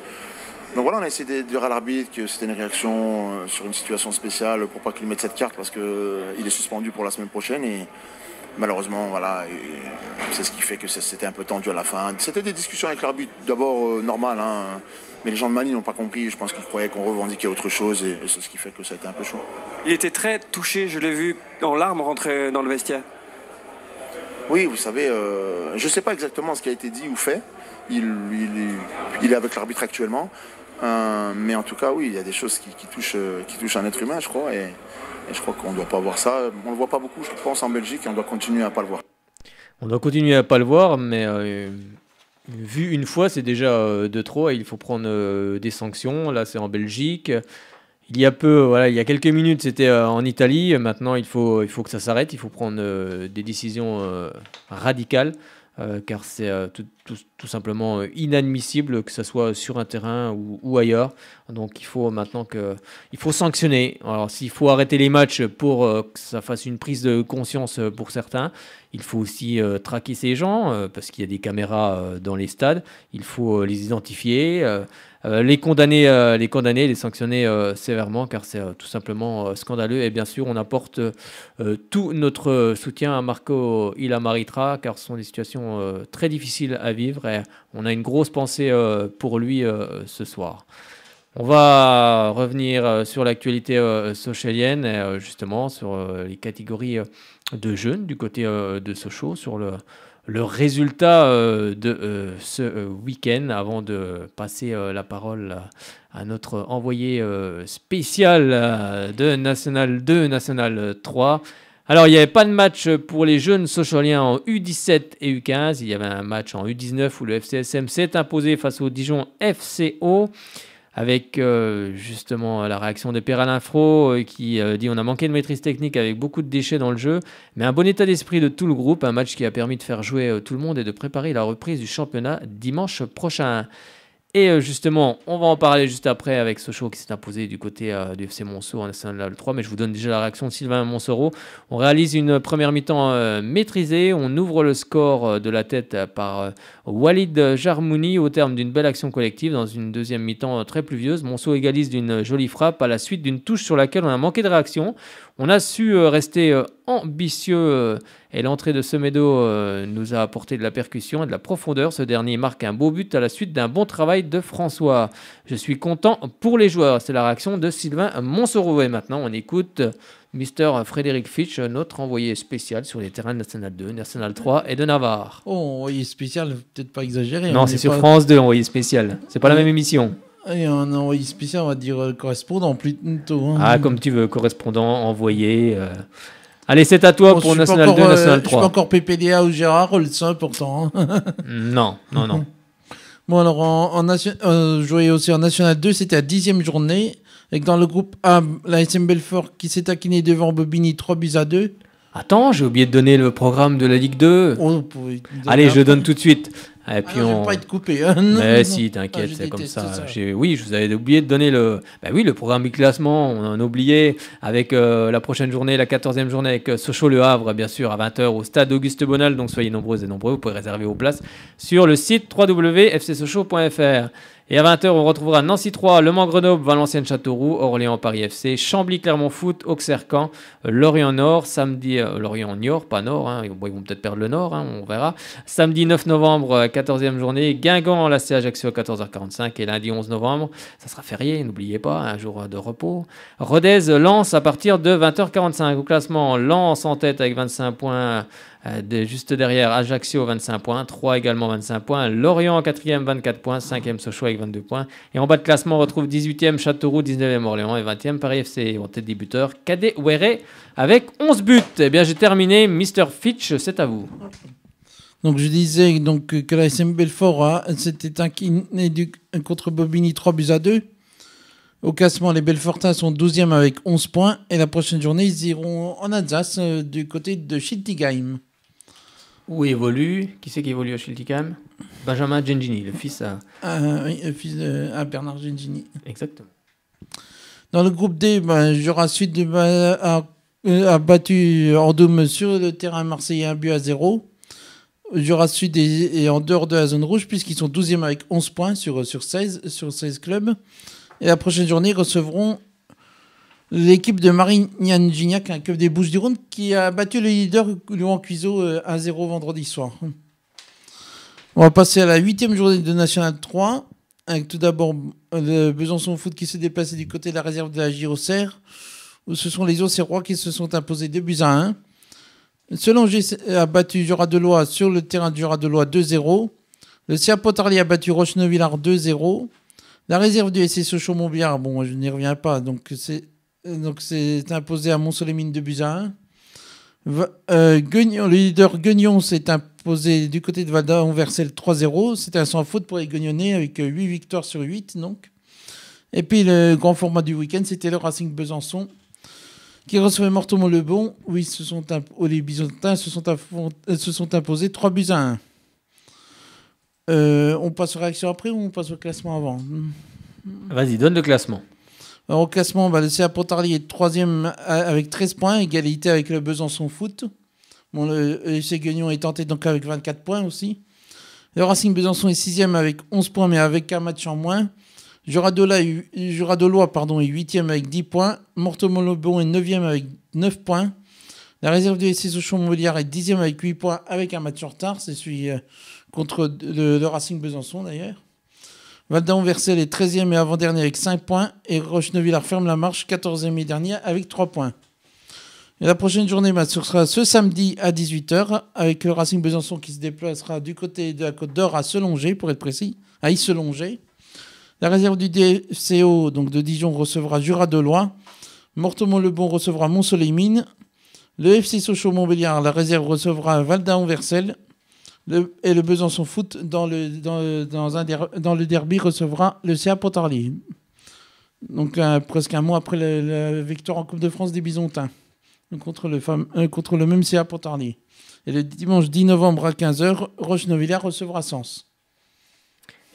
Donc voilà, on a essayé de dire à l'arbitre que c'était une réaction sur une situation spéciale pour pas qu'il mette cette carte parce qu'il est suspendu pour la semaine prochaine et malheureusement voilà, c'est ce qui fait que c'était un peu tendu à la fin. C'était des discussions avec l'arbitre d'abord normales, mais les gens de Malines n'ont pas compris, je pense qu'ils croyaient qu'on revendiquait autre chose et c'est ce qui fait que ça a été un peu chaud. Il était très touché, je l'ai vu en larmes rentrer dans le vestiaire. Oui, vous savez, je ne sais pas exactement ce qui a été dit ou fait, il est avec l'arbitre actuellement, mais en tout cas oui, il y a des choses qui touchent un être humain je crois et je crois qu'on ne doit pas voir ça, on ne le voit pas beaucoup je pense en Belgique et on doit continuer à ne pas le voir. On doit continuer à ne pas le voir, mais vu une fois, c'est déjà de trop et il faut prendre des sanctions. Là, c'est en Belgique. Il y a quelques minutes, c'était en Italie. Maintenant, il faut que ça s'arrête. Il faut prendre des décisions radicales, car c'est tout simplement inadmissible que ça soit sur un terrain ou ailleurs. Donc, il faut maintenant sanctionner. Alors, s'il faut arrêter les matchs pour que ça fasse une prise de conscience pour certains, il faut aussi traquer ces gens parce qu'il y a des caméras dans les stades. Il faut les identifier, les condamner, les sanctionner sévèrement car c'est tout simplement scandaleux. Et bien sûr, on apporte tout notre soutien à Marco Ilamaritra car ce sont des situations très difficiles à vivre et on a une grosse pensée pour lui ce soir. On va revenir sur l'actualité sochalienne, justement sur les catégories de jeunes du côté de Sochaux, sur le résultat de ce week-end, avant de passer la parole à notre envoyé spécial de National 2, National 3. Alors, il n'y avait pas de match pour les jeunes sochaliens en U17 et U15. Il y avait un match en U19 où le FCSM s'est imposé face au Dijon FCO. Avec justement la réaction de Pierre-Alain Fro qui dit on a manqué de maîtrise technique avec beaucoup de déchets dans le jeu, mais un bon état d'esprit de tout le groupe, un match qui a permis de faire jouer tout le monde et de préparer la reprise du championnat dimanche prochain. Et justement, on va en parler juste après avec Sochaux qui s'est imposé du côté du FC Monceau en National 3, mais je vous donne déjà la réaction de Sylvain Monsoreau. On réalise une première mi-temps maîtrisée, on ouvre le score de la tête par Walid Jarmouni au terme d'une belle action collective dans une deuxième mi-temps très pluvieuse. Monceau égalise d'une jolie frappe à la suite d'une touche sur laquelle on a manqué de réaction. On a su rester ambitieux et l'entrée de Semedo nous a apporté de la percussion et de la profondeur. Ce dernier marque un beau but à la suite d'un bon travail de François. Je suis content pour les joueurs. C'est la réaction de Sylvain Monsoreau. Et maintenant, on écoute Mr. Frédéric Fitch, notre envoyé spécial sur les terrains de National 2, National 3 et de Navarre. Oh, envoyé spécial, peut-être pas exagéré. Non, c'est sur France 2, envoyé spécial. C'est pas la même émission. Et un envoyé spécial, on va dire correspondant plutôt. Ah, comme tu veux, correspondant, envoyé. Allez, c'est à toi pour National 2, National 3. Je suis pas encore PPDA ou Gérard Rolls, pourtant. Non. Bon, alors, je jouais aussi en National 2, c'était la 10e journée. Avec dans le groupe A, la SM Belfort qui s'est taquinée devant Bobigny 3-2. Attends, j'ai oublié de donner le programme de la Ligue 2. Allez, je donne tout de suite. Et puis je vais pas être coupé. Mais si, t'inquiète, c'est comme ça. Oui, je vous avais oublié de donner le programme du classement. On en a oublié avec la prochaine journée, la 14e journée avec Sochaux-Le Havre, bien sûr, à 20h au stade Auguste Bonal. Donc soyez nombreuses et nombreux. Vous pouvez réserver vos places sur le site www.fcsochaux.fr. Et à 20h, on retrouvera Nancy 3, Le Mans Grenoble, Valenciennes Châteauroux, Orléans Paris FC, Chambly Clermont Foot, Auxerre Caen, Lorient Nord, samedi Lorient Niort, pas Nord, hein, ils vont peut-être perdre le Nord, hein, on verra. Samedi 9 novembre, 14e journée, Guingamp, l'AC Ajaccio à 14h45 et lundi 11 novembre, ça sera férié, n'oubliez pas, un jour de repos. Rodez, Lens à partir de 20h45. Au classement, Lens en tête avec 25 points. Juste derrière Ajaccio 25 points, 3 également 25 points, Lorient 4e 24 points, 5e Sochaux avec 22 points. Et en bas de classement, on retrouve 18e Châteauroux, 19e Orléans et 20e Paris FC. En tête des buteurs, Cadet Ouéré avec 11 buts. Eh bien, j'ai terminé. Mr. Fitch, c'est à vous. Donc, je disais donc, que la SM Belfort s'était incliné contre Bobigny 3-2. Au classement, les Belfortins sont 12e avec 11 points. Et la prochaine journée, ils iront en Alsace du côté de Schiltigheim. Où évolue? Qui c'est qui évolue à Schiltigheim? Benjamin Gengini, le fils à... Oui, le fils à Bernard Gengini. Exactement. Dans le groupe D, Jura Sud a battu Ordum sur le terrain marseillais 1-0. Jura Sud est en dehors de la zone rouge puisqu'ils sont 12e avec 11 points sur 16 clubs. Et la prochaine journée, ils recevront l'équipe de Marignane Gignac, un club des Bouches-du-Rhône, qui a battu le leader Louan Cuiseau 1-0 vendredi soir. On va passer à la 8e journée de National 3, avec tout d'abord le Besançon Foot qui s'est déplacé du côté de la réserve de la Gyrossère, où ce sont les Auxerrois qui se sont imposés 2-1. Selongé a battu Jura-de-Loie sur le terrain de Jura-de-Loie 2-0. Le CA Pontarlier a battu Roche-Neuvillard 2-0. La réserve du SC Sochaux-Montbéliard, bon, je n'y reviens pas, donc c'est imposé à Mont-Soleil-Mines 2-1. Le leader Guignon s'est imposé du côté de Valdin-Versel 3-0. C'était un sans faute pour les Guignonnais avec 8 victoires sur 8. Donc. Et puis le grand format du week-end, c'était le Racing Besançon qui recevait Morteau-Montleban où les Bisontins se sont imposés 3-1. On passe aux réactions après ou on passe au classement avant? Vas-y, donne le classement. Alors, au classement, le CA Pontarlier est 3e avec 13 points, égalité avec le Besançon Foot. Bon, le FC Guignon est tenté donc avec 24 points aussi. Le Racing Besançon est 6e avec 11 points, mais avec un match en moins. Jura-de-Loie est 8e avec 10 points. Morteau-Montleban est 9e avec 9 points. La réserve du SC Sochaux-Montbéliard est 10e avec 8 points, avec un match en retard. C'est celui contre le Racing Besançon d'ailleurs. Valdin-Versel est 13e et avant-dernier avec 5 points. Et Roche-Neuvillard ferme la marche, 14e et dernier avec 3 points. Et la prochaine journée, ce sera ce samedi à 18h avec le Racing Besançon qui se déplacera du côté de la Côte d'Or à Selongé, pour être précis, à Isselongé. La réserve du DFCO, donc de Dijon, recevra Jura-de-Loie. Morteau-Montleban recevra Mont-Soleil-Mines. Le FC Sochaux-Montbéliard, la réserve, recevra Valdin-Versel. Et le Besançon Foot, dans le derby, recevra le CA Pontarlier. Donc presque un mois après la victoire en Coupe de France des Bisontins, contre le même CA Pontarlier. Et le dimanche 10 novembre à 15h, Roche-Neuvillard recevra Sens.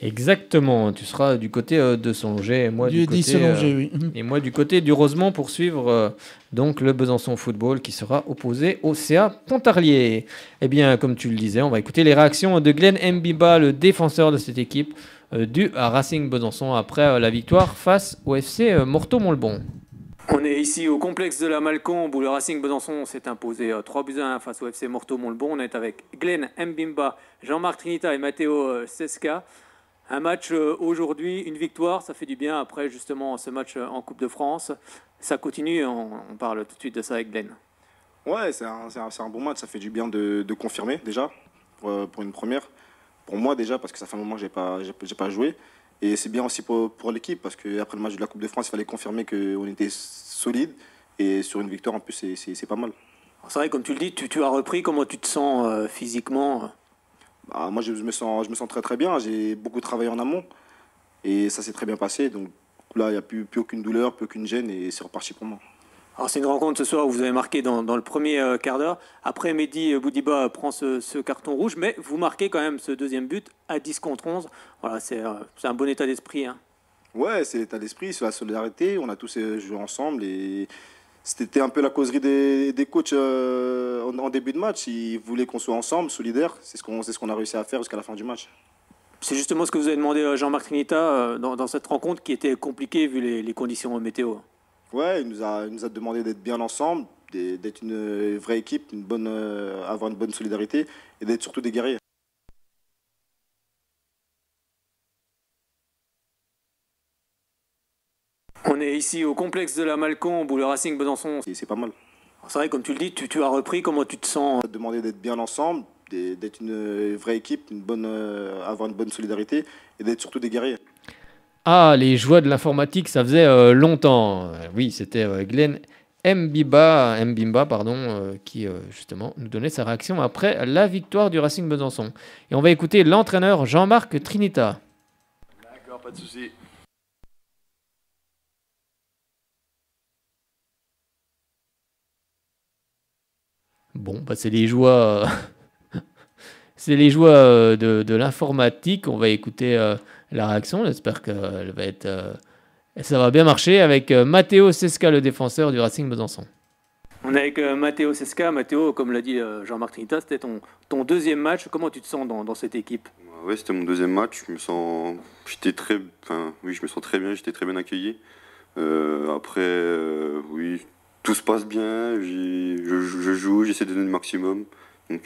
Exactement, tu seras du côté de Selongé et moi et moi du côté du Rosemont pour suivre donc le Besançon Football qui sera opposé au CA Pontarlier. Eh bien, comme tu le disais, on va écouter les réactions de Glenn Mbiba, le défenseur de cette équipe du Racing Besançon après la victoire face au FC Morteau-Montleban. On est ici au complexe de la Malcombe où le Racing Besançon s'est imposé 3-1 face au FC Morteau-Montleban. On est avec Glenn Mbimba, Jean-Marc Trinita et Matteo Sesca. Un match aujourd'hui, une victoire, ça fait du bien après justement ce match en Coupe de France. Ça continue, on parle tout de suite de ça avec Glenn. Ouais, c'est un bon match, ça fait du bien de confirmer déjà pour une première. Pour moi déjà, parce que ça fait un moment que j'ai pas joué. Et c'est bien aussi pour l'équipe, parce qu'après le match de la Coupe de France, il fallait confirmer qu'on était solide. Et sur une victoire, en plus, c'est pas mal. C'est vrai, comme tu le dis, tu as repris. Comment tu te sens physiquement? Moi, je me sens très très bien. J'ai beaucoup travaillé en amont et ça s'est très bien passé. Donc là, il n'y a plus aucune douleur, plus aucune gêne et c'est reparti pour moi. Alors c'est une rencontre ce soir où vous avez marqué dans le premier quart d'heure. Après, Mehdi Boudiba prend ce carton rouge, mais vous marquez quand même ce deuxième but à 10 contre 11. Voilà, c'est un bon état d'esprit. Hein. Ouais, c'est l'état d'esprit, c'est la solidarité. On a tous joué ensemble et c'était un peu la causerie des coachs en début de match. Ils voulaient qu'on soit ensemble, solidaires. C'est ce qu'on a réussi à faire jusqu'à la fin du match. C'est justement ce que vous avez demandé à Jean-Marc Trinita dans cette rencontre qui était compliquée vu les conditions météo. Ouais, il nous a demandé d'être bien ensemble, d'être une vraie équipe, avoir une bonne solidarité et d'être surtout des guerriers. On est ici au complexe de la Malcombe où le Racing Besançon. C'est pas mal. C'est vrai, comme tu le dis, tu as repris, comment tu te sens? Il nous a demandé d'être bien ensemble, d'être une vraie équipe, avoir une bonne solidarité et d'être surtout des guerriers. Ah, les joies de l'informatique, ça faisait longtemps. Oui, c'était Glenn Mbimba, qui justement nous donnait sa réaction après la victoire du Racing Besançon. Et on va écouter l'entraîneur Jean-Marc Trinita. D'accord, pas de souci. Bon, bah, c'est les joies, c'est les joies de l'informatique. On va écouter la réaction. J'espère qu'elle va être, ça va bien marcher avec Matteo Sesca, le défenseur du Racing Besançon. On est avec Matteo Sesca. Matteo, comme l'a dit Jean-Marc Trinita, c'était ton deuxième match. Comment tu te sens dans cette équipe? Ouais, c'était mon deuxième match. Je me sens très bien. J'étais très bien accueilli. Après, oui. Tout se passe bien, je joue, j'essaie de donner le maximum. Donc,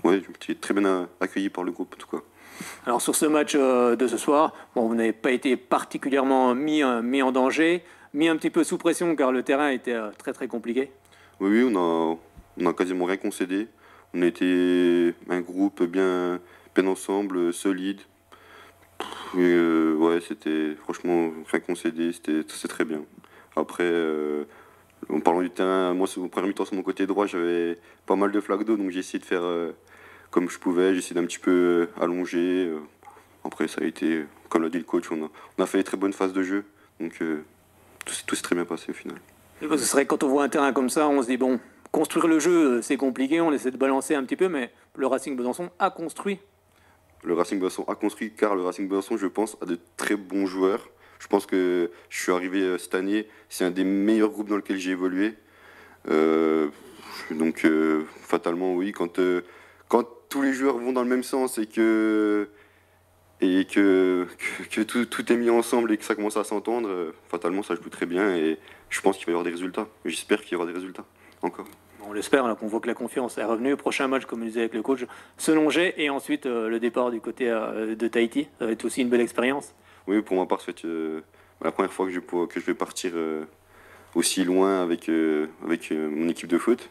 ouais, j'ai été très bien accueilli par le groupe, en tout cas. Alors, sur ce match de ce soir, bon, vous n'avez pas été particulièrement mis en danger, mis un petit peu sous pression car le terrain était très très compliqué. Oui, on a quasiment rien concédé. On a été un groupe bien ensemble, solide. Ouais, c'était franchement rien concédé, c'est très bien. Après. En parlant du terrain, moi, au premier mi-temps, sur mon côté droit, j'avais pas mal de flaques d'eau, donc j'ai essayé de faire comme je pouvais. J'ai essayé d'un petit peu allonger. Après, ça a été, comme l'a dit le coach, on a fait une très bonne phase de jeu. Donc, tout s'est très bien passé au final. Et parce que c'est vrai que quand on voit un terrain comme ça, on se dit, bon, construire le jeu, c'est compliqué, on essaie de balancer un petit peu, mais le Racing Besançon a construit. Le Racing Besançon a construit, car le Racing Besançon, je pense, a de très bons joueurs. Je pense que je suis arrivé cette année, c'est un des meilleurs groupes dans lequel j'ai évolué. Donc fatalement, oui, quand tous les joueurs vont dans le même sens et que tout est mis ensemble et que ça commence à s'entendre, fatalement ça joue très bien et je pense qu'il va y avoir des résultats. J'espère qu'il y aura des résultats encore. On l'espère, là, qu'on voit que la confiance est revenue. Prochain match, comme je disais avec le coach, Selongé et ensuite le départ du côté de Tahiti. Ça va être aussi une belle expérience. Oui, pour ma part, c'est la première fois que je vais partir aussi loin avec mon équipe de foot.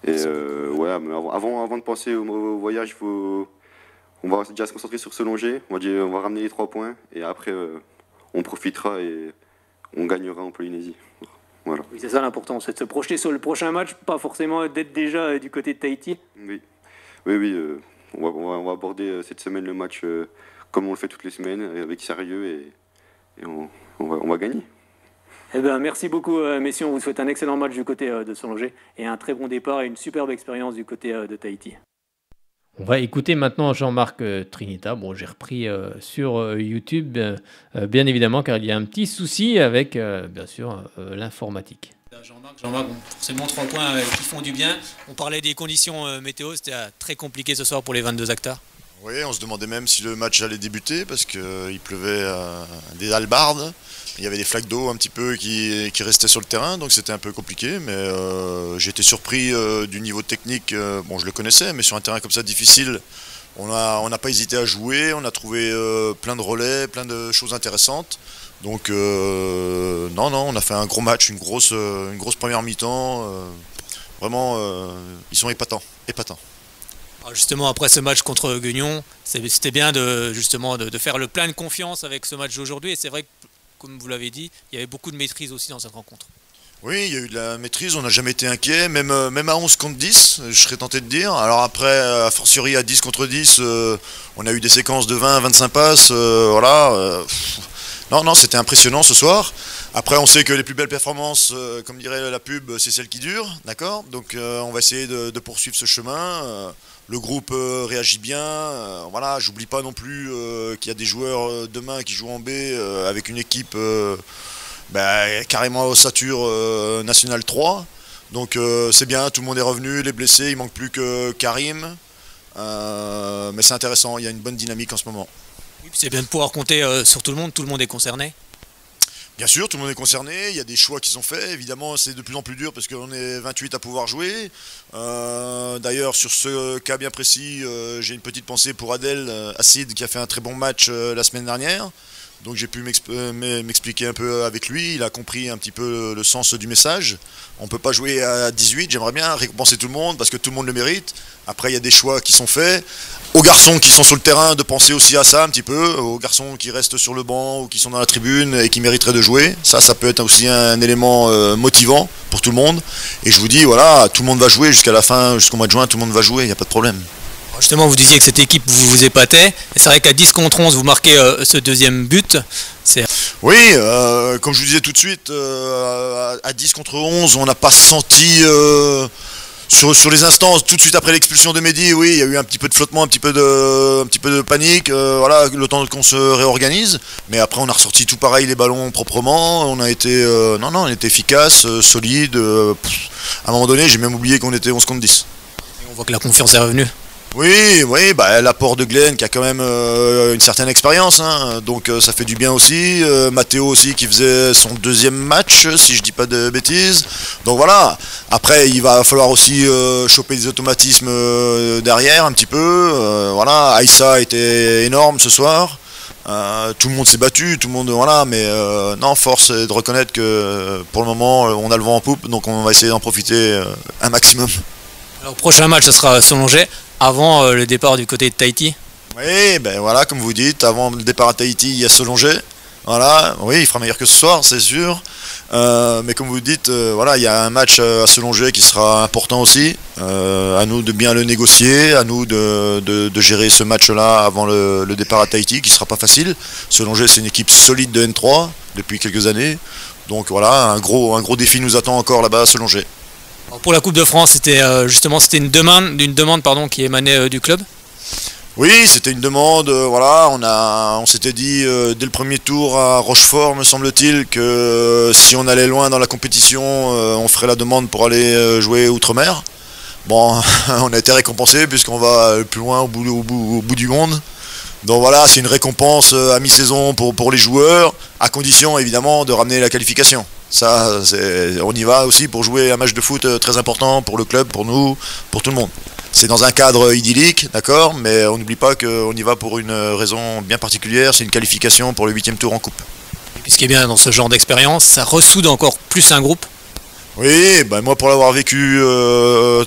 Et ouais, mais avant de penser au voyage, on va déjà se concentrer sur Selongé. On va ramener les 3 points et après on profitera et on gagnera en Polynésie. Voilà. Oui, c'est ça l'important, c'est de se projeter sur le prochain match, pas forcément d'être déjà du côté de Tahiti. Oui. On va aborder cette semaine le match comme on le fait toutes les semaines, avec sérieux et on va gagner. Eh ben, merci beaucoup, messieurs. On vous souhaite un excellent match du côté de Selongé et un très bon départ et une superbe expérience du côté de Tahiti. On va écouter maintenant Jean-Marc Trinita. Bon, j'ai repris sur YouTube, bien évidemment, car il y a un petit souci avec, bien sûr, l'informatique. Jean-Marc, bon, forcément 3 points qui font du bien. On parlait des conditions météo, c'était très compliqué ce soir pour les 22 acteurs. Oui, on se demandait même si le match allait débuter parce qu'il pleuvait des hallebardes. Il y avait des flaques d'eau un petit peu qui restaient sur le terrain, donc c'était un peu compliqué. Mais j'ai été surpris du niveau technique. Bon, je le connaissais, mais sur un terrain comme ça difficile, on n'a pas hésité à jouer. On a trouvé plein de relais, plein de choses intéressantes. Donc non, on a fait un gros match, une grosse première mi-temps. Vraiment, ils sont épatants. Alors justement, après ce match contre Guignon, c'était bien de faire le plein de confiance avec ce match d'aujourd'hui. Et c'est vrai que, comme vous l'avez dit, il y avait beaucoup de maîtrise aussi dans cette rencontre. Oui, il y a eu de la maîtrise, on n'a jamais été inquiet, même à 11 contre 10, je serais tenté de dire. Alors après, a fortiori à 10 contre 10, on a eu des séquences de 20, 25 passes, voilà. Non, c'était impressionnant ce soir. Après, on sait que les plus belles performances, comme dirait la pub, c'est celles qui durent, d'accord ? Donc on va essayer de poursuivre ce chemin. Le groupe réagit bien. Voilà, j'oublie pas non plus qu'il y a des joueurs demain qui jouent en B avec une équipe carrément ossature National 3. Donc c'est bien, tout le monde est revenu, les blessés, il manque plus que Karim. Mais c'est intéressant, il y a une bonne dynamique en ce moment. Oui, c'est bien de pouvoir compter sur tout le monde est concerné. Bien sûr, tout le monde est concerné, il y a des choix qui sont faits, évidemment c'est de plus en plus dur parce qu'on est 28 à pouvoir jouer. D'ailleurs sur ce cas bien précis, j'ai une petite pensée pour Adel Acid qui a fait un très bon match la semaine dernière. Donc j'ai pu m'expliquer un peu avec lui, il a compris un petit peu le sens du message. On ne peut pas jouer à 18, j'aimerais bien récompenser tout le monde parce que tout le monde le mérite. Après il y a des choix qui sont faits. Aux garçons qui sont sur le terrain de penser aussi à ça un petit peu, aux garçons qui restent sur le banc ou qui sont dans la tribune et qui mériteraient de jouer. Ça peut être aussi un élément motivant pour tout le monde. Et je vous dis, voilà, tout le monde va jouer jusqu'à la fin, jusqu'au mois de juin, tout le monde va jouer, il n'y a pas de problème. Justement, vous disiez que cette équipe vous épatait. Et c'est vrai qu'à 10 contre 11, vous marquez ce deuxième but. Oui, comme je vous disais tout de suite, à 10 contre 11, on n'a pas senti... Sur les instants, tout de suite après l'expulsion de Mehdi, oui, il y a eu un petit peu de flottement, un petit peu de panique, voilà, le temps qu'on se réorganise. Mais après, on a ressorti tout pareil, les ballons proprement. On a été, on était efficace, solide. À un moment donné, j'ai même oublié qu'on était 11 contre 10. Et on voit que la confiance est revenue. Oui, l'apport de Glenn qui a quand même une certaine expérience, hein, donc ça fait du bien aussi. Matteo aussi qui faisait son deuxième match, si je dis pas de bêtises. Donc voilà, après il va falloir aussi choper des automatismes derrière un petit peu. Voilà, Aïssa était énorme ce soir. Tout le monde s'est battu, tout le monde, voilà, mais non, force est de reconnaître que pour le moment on a le vent en poupe, donc on va essayer d'en profiter un maximum. Alors, prochain match, ce sera Solongé, avant le départ du côté de Tahiti. Oui, ben voilà, comme vous dites, avant le départ à Tahiti, il y a Solongé. Voilà, oui, il fera meilleur que ce soir, c'est sûr. Mais comme vous dites, voilà, il y a un match à Solongé qui sera important aussi. À nous de bien le négocier, à nous de gérer ce match-là avant le départ à Tahiti, qui ne sera pas facile. Solongé, c'est une équipe solide de N3 depuis quelques années. Donc voilà, un gros défi nous attend encore là-bas à Solongé. Pour la Coupe de France, c'était une demande qui émanait du club. Oui, c'était une demande. Voilà, on s'était dit dès le premier tour à Rochefort, me semble-t-il, que si on allait loin dans la compétition, on ferait la demande pour aller jouer outre-mer. Bon, on a été récompensé puisqu'on va plus loin au bout du monde. Donc voilà, c'est une récompense à mi-saison pour les joueurs, à condition évidemment de ramener la qualification. Ça, on y va aussi pour jouer un match de foot très important pour le club, pour nous, pour tout le monde. C'est dans un cadre idyllique, d'accord, mais on n'oublie pas qu'on y va pour une raison bien particulière, c'est une qualification pour le 8e tour en coupe. Et puis ce qui est bien dans ce genre d'expérience, ça ressoude encore plus un groupe. Oui, moi pour l'avoir vécu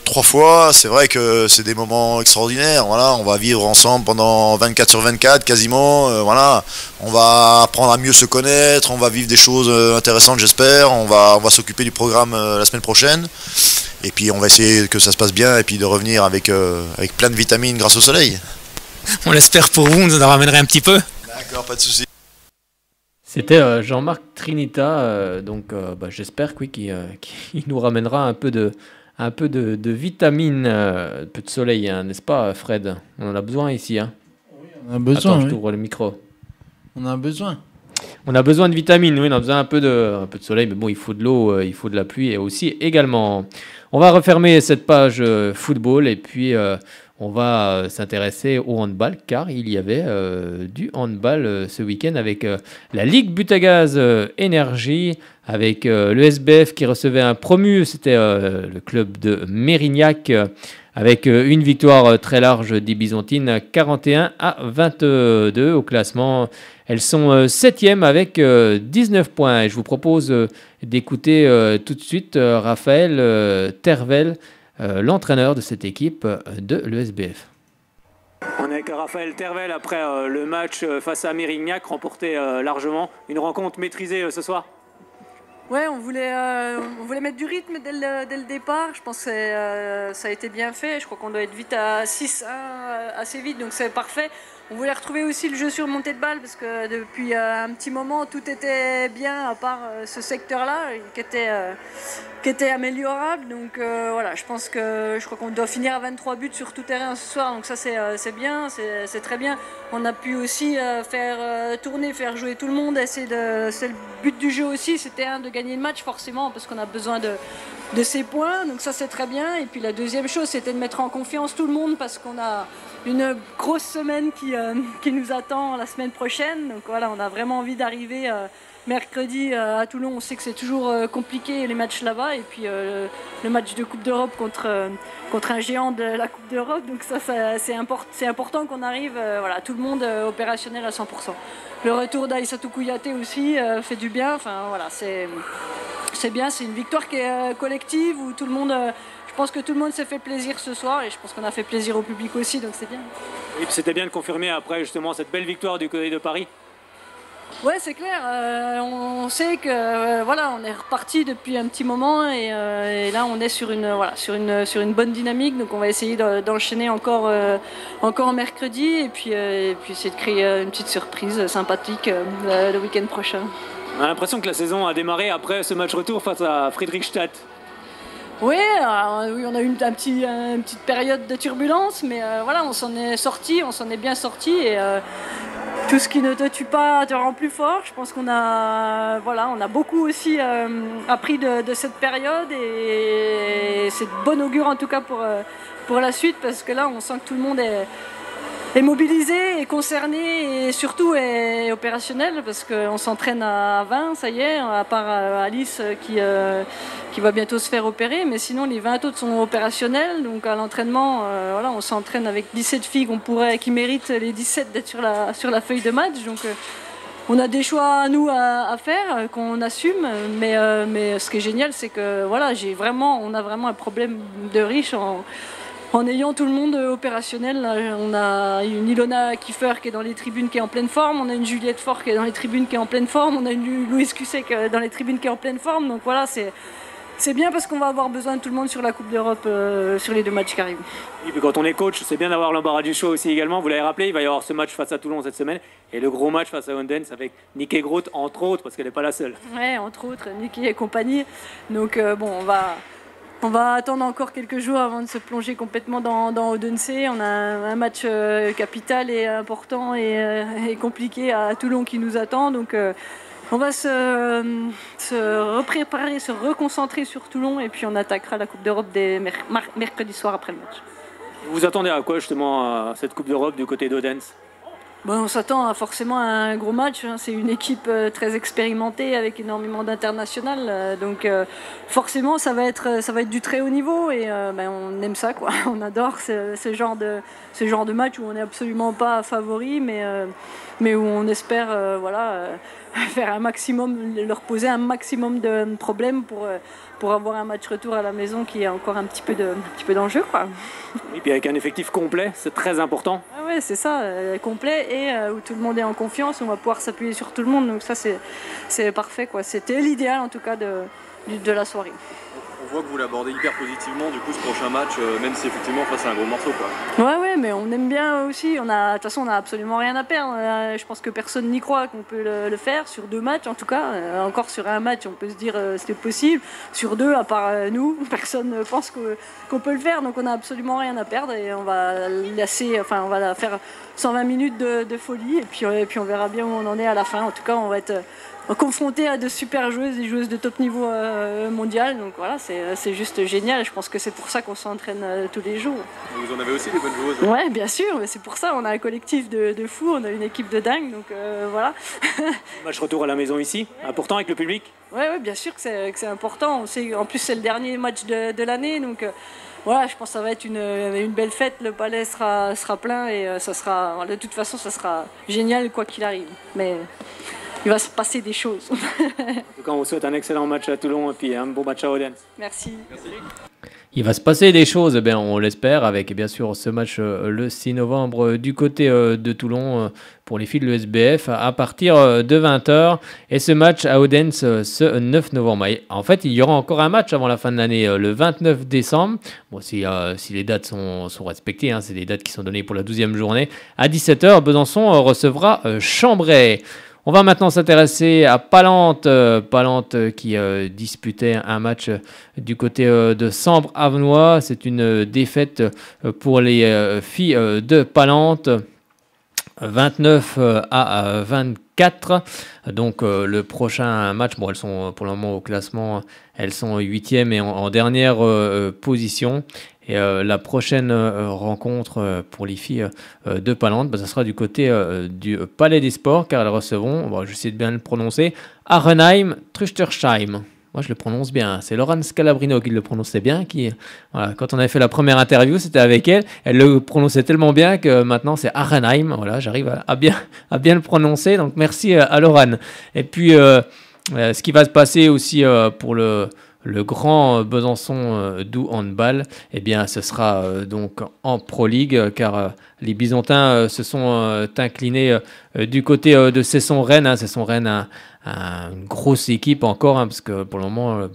3 fois, c'est vrai que c'est des moments extraordinaires. Voilà, on va vivre ensemble pendant 24 sur 24 quasiment. Voilà, on va apprendre à mieux se connaître, on va vivre des choses intéressantes, j'espère. On va s'occuper du programme la semaine prochaine. Et puis on va essayer que ça se passe bien et puis de revenir avec plein de vitamines grâce au soleil. On l'espère pour vous, on nous en ramènerait un petit peu. D'accord, pas de souci. C'était Jean-Marc Trinita, donc j'espère qu'il nous ramènera un peu de vitamines, un peu de soleil, hein, n'est-ce pas Fred? On en a besoin ici. Hein. Oui, on a besoin. Attends, je t'ouvre le micro. On a besoin. On a besoin de vitamines, oui, on a besoin un peu de soleil, mais bon, il faut de l'eau, il faut de la pluie et aussi également. On va refermer cette page football et puis on va s'intéresser au handball car il y avait du handball ce week-end avec la Ligue Butagaz Énergie, avec le SBF qui recevait un promu, c'était le club de Mérignac, avec une victoire très large des Byzantines, 41-22 au classement. Elles sont 7e avec 19 points. Et je vous propose d'écouter tout de suite Raphaël Tervel, l'entraîneur de cette équipe de l'ESBF. On est avec Raphaël Tervel après le match face à Mérignac, remporté largement. Une rencontre maîtrisée ce soir. Ouais, on voulait mettre du rythme dès le départ. Je pense que ça a été bien fait. Je crois qu'on doit être vite à 6-1 assez vite, donc c'est parfait. On voulait retrouver aussi le jeu sur montée de balle parce que depuis un petit moment, tout était bien à part ce secteur-là qui était améliorable. Donc voilà, je crois qu'on doit finir à 23 buts sur tout terrain ce soir. Donc ça, c'est bien, c'est très bien. On a pu aussi faire tourner, faire jouer tout le monde. C'est le but du jeu aussi, c'était de gagner le match forcément parce qu'on a besoin de ces points. Donc ça, c'est très bien. Et puis la deuxième chose, c'était de mettre en confiance tout le monde parce qu'on a une grosse semaine qui nous attend la semaine prochaine. Donc voilà, on a vraiment envie d'arriver mercredi à Toulon. On sait que c'est toujours compliqué les matchs là-bas. Et puis le match de Coupe d'Europe contre un géant de la Coupe d'Europe. Donc ça c'est important qu'on arrive, voilà, tout le monde opérationnel à 100%. Le retour d'Aïssatou Kouyaté aussi fait du bien. Enfin voilà, c'est bien. C'est une victoire qui est collective où tout le monde... je pense que tout le monde s'est fait plaisir ce soir et je pense qu'on a fait plaisir au public aussi, donc c'est bien. Et puis c'était bien de confirmer après justement cette belle victoire du côté de Paris. Ouais, c'est clair. On sait que voilà, on est reparti depuis un petit moment et là on est sur une bonne dynamique. Donc on va essayer d'enchaîner encore mercredi et puis essayer de créer une petite surprise sympathique le week-end prochain. On a l'impression que la saison a démarré après ce match retour face à Friedrichstadt. Oui, on a eu une petite période de turbulence, mais voilà, on s'en est sorti, on s'en est bien sorti et tout ce qui ne te tue pas te rend plus fort. Je pense qu'on a beaucoup aussi appris de cette période et c'est de bon augure en tout cas pour la suite parce que là, on sent que tout le monde est mobilisé, est concerné et surtout est opérationnel parce qu'on s'entraîne à 20, ça y est, à part Alice qui va bientôt se faire opérer, mais sinon les 20 autres sont opérationnels, donc à l'entraînement, voilà, on s'entraîne avec 17 filles qui méritent les 17 d'être sur la feuille de match, donc on a des choix à nous à faire qu'on assume, mais ce qui est génial, c'est que voilà, on a vraiment un problème de riche en ayant tout le monde opérationnel. Là, on a une Ilona Kiefer qui est dans les tribunes qui est en pleine forme, on a une Juliette Fort qui est dans les tribunes qui est en pleine forme, on a une Louise Cusset qui est dans les tribunes qui est en pleine forme, donc voilà, c'est bien parce qu'on va avoir besoin de tout le monde sur la Coupe d'Europe sur les 2 matchs qui arrivent. Et puis quand on est coach, c'est bien d'avoir l'embarras du choix aussi également. Vous l'avez rappelé, il va y avoir ce match face à Toulon cette semaine et le gros match face à Odense avec Nicky Groth entre autres parce qu'elle n'est pas la seule. Ouais, entre autres, Nicky et compagnie. Donc bon, on va attendre encore quelques jours avant de se plonger complètement dans Odense. On a un match capital et important et compliqué à Toulon qui nous attend. Donc on va se repréparer, se reconcentrer sur Toulon et puis on attaquera la Coupe d'Europe mercredi soir après le match. Vous attendez à quoi justement à cette Coupe d'Europe du côté d'Odense? Bon, on s'attend forcément à un gros match. C'est une équipe très expérimentée avec énormément d'international. Donc forcément, ça va être du très haut niveau et on aime ça, quoi. On adore ce genre de match où on n'est absolument pas favori, mais où on espère faire un maximum, leur poser un maximum de problèmes pour avoir un match retour à la maison qui est encore un petit peu d'enjeu, quoi. Et puis avec un effectif complet, c'est très important. Ah ouais, c'est ça, complet et où tout le monde est en confiance, on va pouvoir s'appuyer sur tout le monde, donc ça c'est parfait, quoi. C'était l'idéal en tout cas de la soirée. On voit que vous l'abordez hyper positivement du coup ce prochain match, même si effectivement face à un gros morceau, quoi. Ouais, mais on aime bien aussi. De toute façon, on n'a absolument rien à perdre. Je pense que personne n'y croit qu'on peut le faire sur 2 matchs en tout cas. Encore sur un match, on peut se dire c'était possible. Sur 2, à part nous, personne ne pense qu'on peut le faire. Donc on n'a absolument rien à perdre et on va on va faire 120 minutes de folie et puis on verra bien où on en est à la fin. En tout cas, on va être confronté à de super joueuses, des joueuses de top niveau mondial. Donc voilà, c'est juste génial. Je pense que c'est pour ça qu'on s'entraîne tous les jours. Et vous en avez aussi des bonnes joueuses. Ouais, bien sûr, mais c'est pour ça. On a un collectif de fous, on a une équipe de dingue. Donc voilà. Match retour à la maison ici, important avec le public. Ouais, bien sûr que c'est important. On sait, en plus, c'est le dernier match de l'année. Donc voilà, je pense que ça va être une belle fête. Le palais sera plein et ça sera, de toute façon, ça sera génial quoi qu'il arrive. Mais il va se passer des choses. En tout cas, on vous souhaite un excellent match à Toulon et puis un bon match à Odense. Merci. Il va se passer des choses, on l'espère, avec bien sûr ce match le 6 novembre du côté de Toulon pour les filles de l'ESBF à partir de 20h. Et ce match à Odense ce 9 novembre. Et en fait, il y aura encore un match avant la fin de l'année, le 29 décembre. Bon, si les dates sont respectées, hein, c'est des dates qui sont données pour la 12e journée. À 17h, Besançon recevra Chambray. On va maintenant s'intéresser à Palente qui disputait un match du côté de Sambre-Avenois. C'est une défaite pour les filles de Palente. 29 à 24. Donc le prochain match, bon, elles sont pour le moment au classement, elles sont 8e et en dernière position. Et la prochaine rencontre pour les filles de Palante, ça sera du côté du Palais des Sports, car elles recevront, bon, j'essaie de bien le prononcer, Arenheim Truchtersheim. Moi, je le prononce bien. C'est Laurent Scalabrino qui le prononçait bien. Voilà, quand on avait fait la première interview, c'était avec elle. Elle le prononçait tellement bien que maintenant, c'est Arenheim. Voilà, j'arrive à bien le prononcer. Donc, merci à Laurent. Et puis, ce qui va se passer aussi pour le grand Besançon Doux Handball, eh bien, ce sera donc en Pro League, car les Bisontins se sont inclinés du côté de Cesson-Rennes. Cesson-Rennes, une grosse équipe encore, parce que pour le moment,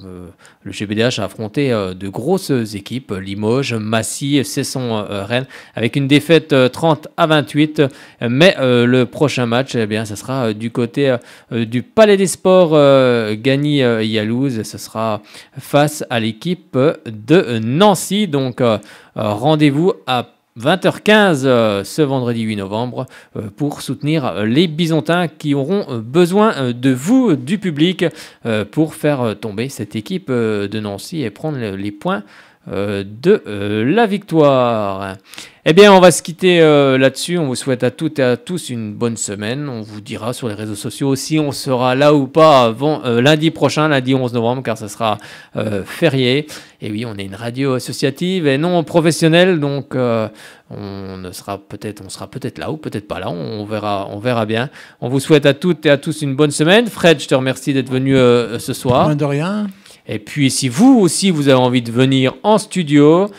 le GBDH a affronté de grosses équipes, Limoges, Massy, Cesson-Rennes, avec une défaite 30 à 28. Mais le prochain match, eh bien, ce sera du côté du Palais des Sports Gagny-Yalouz. Ce sera face à l'équipe de Nancy. Donc, rendez-vous à 20h15 ce vendredi 8 novembre pour soutenir les Bisontins qui auront besoin de vous, du public, pour faire tomber cette équipe de Nancy et prendre les points de la victoire. Eh bien, on va se quitter là-dessus. On vous souhaite à toutes et à tous une bonne semaine. On vous dira sur les réseaux sociaux si on sera là ou pas avant lundi prochain, lundi 11 novembre, car ce sera férié. Et oui, on est une radio associative et non professionnelle, donc on sera peut-être là ou peut-être pas là. On verra bien. On vous souhaite à toutes et à tous une bonne semaine. Fred, je te remercie d'être venu ce soir. De rien. Et puis, si vous aussi, vous avez envie de venir en studio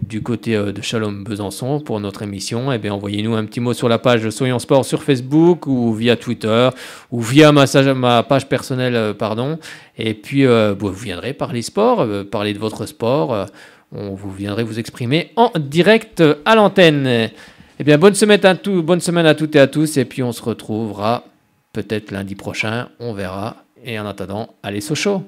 du côté de Shalom Besançon pour notre émission, eh bien, envoyez-nous un petit mot sur la page Soyons Sport sur Facebook ou via Twitter ou via ma page personnelle, pardon. Et puis, vous viendrez parler sport, parler de votre sport. Vous viendrez vous exprimer en direct à l'antenne. Eh bien, bonne semaine à toutes et à tous. Et puis, on se retrouvera peut-être lundi prochain. On verra. Et en attendant, allez Sochaux!